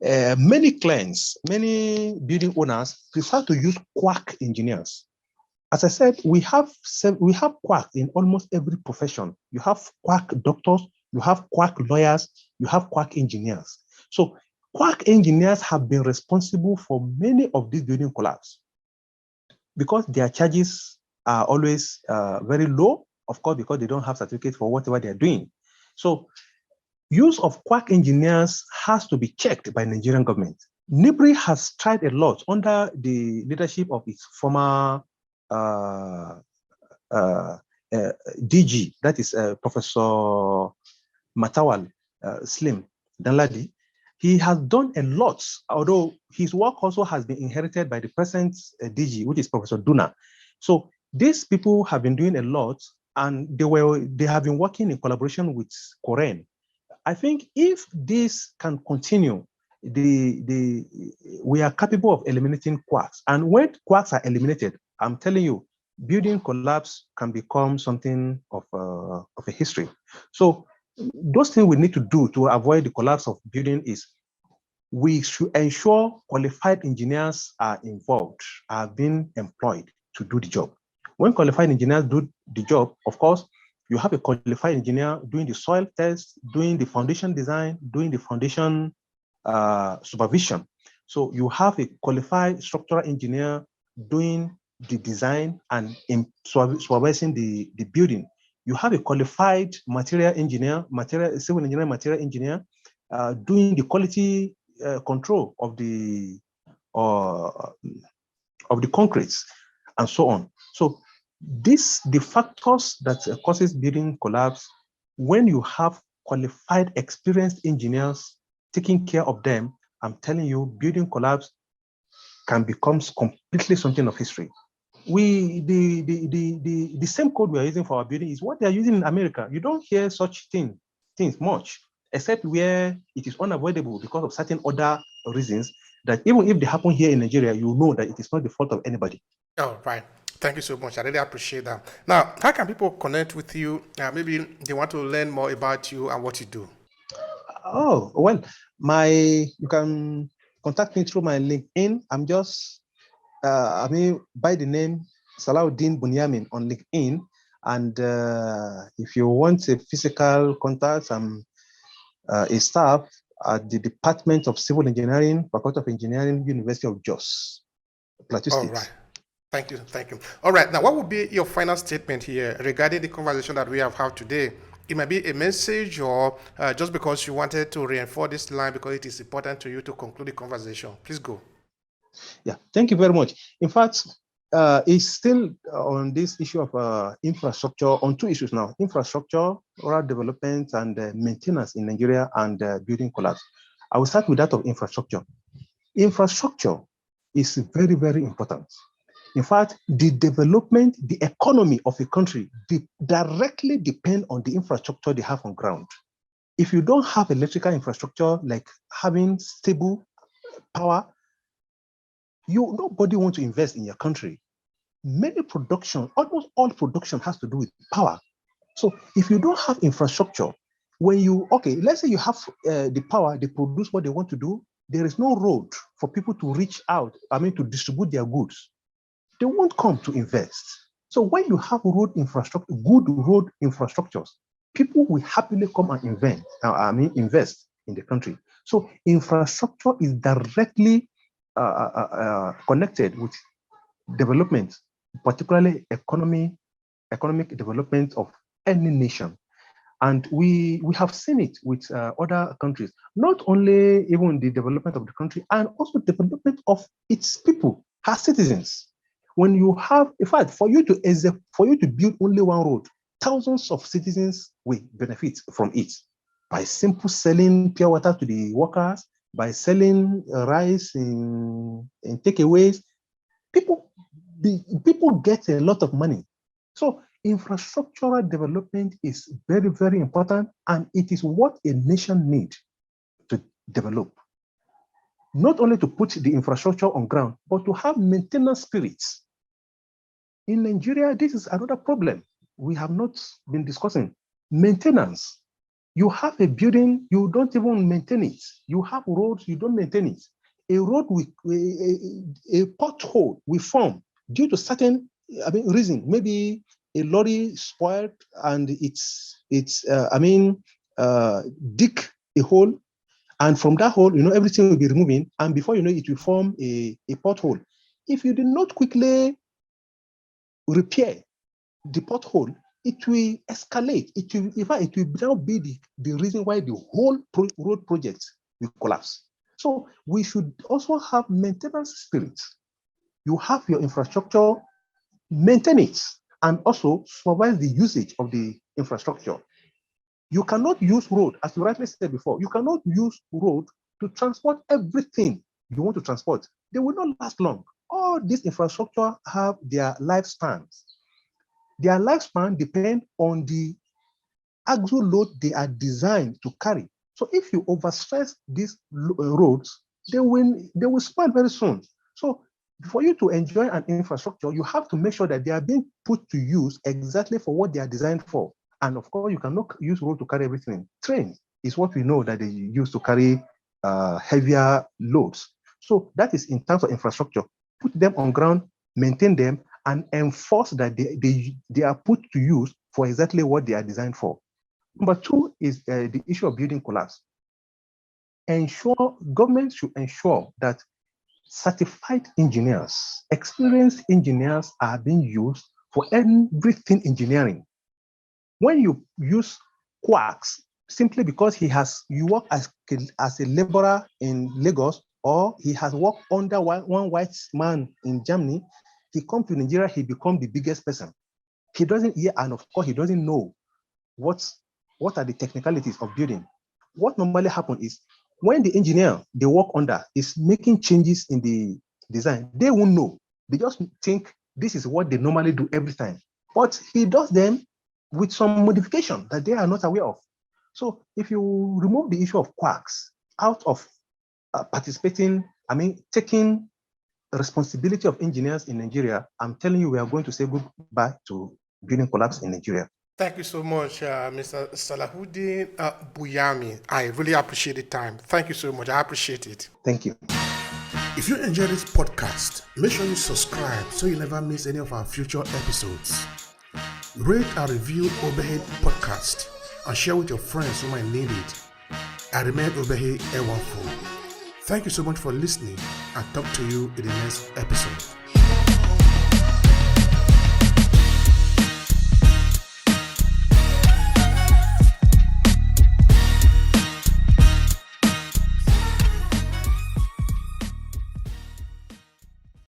many clients, many building owners prefer to use quack engineers. As I said, we have quack in almost every profession. You have quack doctors, you have quack lawyers, you have quack engineers. So quack engineers have been responsible for many of these building collapses because their charges are always very low, of course, because they don't have certificate for whatever they're doing. So use of quack engineers has to be checked by Nigerian government. NIBRI has tried a lot under the leadership of its former DG, that is Professor Matawal Slim Danladi. He has done a lot, although his work also has been inherited by the present DG, which is Professor Duna. So these people have been doing a lot, and they have been working in collaboration with Koren. I think if this can continue, we are capable of eliminating quacks. And when quacks are eliminated, I'm telling you, building collapse can become something of a history. So those things we need to do to avoid the collapse of building is we should ensure qualified engineers are involved, are being employed to do the job. When qualified engineers do the job, of course, you have a qualified engineer doing the soil test, doing the foundation design, doing the foundation supervision. So you have a qualified structural engineer doing the design and supervising the building. You have a qualified material engineer, civil engineer, material engineer, doing the quality control of the concretes and so on. So the factors that causes building collapse, when you have qualified, experienced engineers taking care of them, I'm telling you, building collapse can become completely something of history. The same code we are using for our building is what they are using in America. You don't hear such things much, except where it is unavoidable because of certain other reasons that even if they happen here in Nigeria, you know that it is not the fault of anybody. Oh, right. Thank you so much. I really appreciate that. Now, how can people connect with you? Maybe they want to learn more about you and what you do. Oh, well, you can contact me through my LinkedIn. I'm just, by the name Salahuddin Bunyamin on LinkedIn. And if you want a physical contact, I'm a staff at the Department of Civil Engineering, Faculty of Engineering, University of Jos, Plateau State. All right. Thank you. All right. Now, what would be your final statement here regarding the conversation that we have had today It might be a message, or just because you wanted to reinforce this line because it is important to you to conclude the conversation. Please go. Yeah, thank you very much. In fact, it's still on this issue of infrastructure, on two issues now: infrastructure, rural development, and maintenance in Nigeria, and building collapse. I will start with that of infrastructure. Infrastructure is very, very important. In fact, the development, the economy of a country directly depend on the infrastructure they have on ground. If you don't have electrical infrastructure, like having stable power, nobody wants to invest in your country. Many production, almost all production has to do with power. So if you don't have infrastructure, let's say you have the power, they produce what they want to do, there is no road for people to reach out, to distribute their goods. They won't come to invest. So when you have road infrastructure, good road infrastructures, people will happily come and invest in the country. So infrastructure is directly connected with development, particularly economic development of any nation. And we have seen it with other countries, not only even the development of the country, and also development of its people, her citizens. When you have, in fact, for you to build only one road, thousands of citizens will benefit from it by simply selling pure water to the workers, by selling rice in takeaways. People get a lot of money. So infrastructural development is very, very important, and it is what a nation needs to develop. Not only to put the infrastructure on ground, but to have maintenance spirits. In Nigeria, this is another problem we have not been discussing. Maintenance. You have a building, you don't even maintain it. You have roads, you don't maintain it. A road with a pothole will form due to certain reason. Maybe a lorry spoiled and dig a hole, and from that hole, everything will be removing, and before you know it will form a pothole. If you do not quickly repair the pothole, it will escalate. It will now be the reason why the whole road project will collapse. So we should also have maintenance spirit. You have your infrastructure, maintain it, and also supervise the usage of the infrastructure. You cannot use road, as you rightly said before, you cannot use road to transport everything you want to transport. They will not last long. All this infrastructure have their lifespans. Their lifespan depend on the axle load they are designed to carry. So if you overstress these roads, they will spoil very soon. So for you to enjoy an infrastructure, you have to make sure that they are being put to use exactly for what they are designed for. And of course, you cannot use road to carry everything. Train is what we know that they use to carry heavier loads. So that is in terms of infrastructure. Put them on ground, maintain them, and enforce that they are put to use for exactly what they are designed for. Number two is the issue of building collapse. Government should ensure that certified engineers, experienced engineers are being used for everything engineering. When you use quacks simply because you work as a laborer in Lagos, or he has worked under one white man in Germany, he comes to Nigeria, he becomes the biggest person. He doesn't hear, and of course, he doesn't know what are the technicalities of building. What normally happens is when the engineer they work under is making changes in the design, they won't know. They just think this is what they normally do every time. But he does them with some modification that they are not aware of. So if you remove the issue of quacks out of taking responsibility of engineers in Nigeria, I'm telling you, we are going to say goodbye to building collapse in Nigeria. Thank you so much, Mr. Salahuddin Buyami. I really appreciate the time. Thank you so much. I appreciate it. Thank you. If you enjoy this podcast, make sure you subscribe so you never miss any of our future episodes. Rate and review Obehi Podcast and share with your friends who might need it. I remain Obehi Ewafo. Thank you so much for listening, and talk to you in the next episode.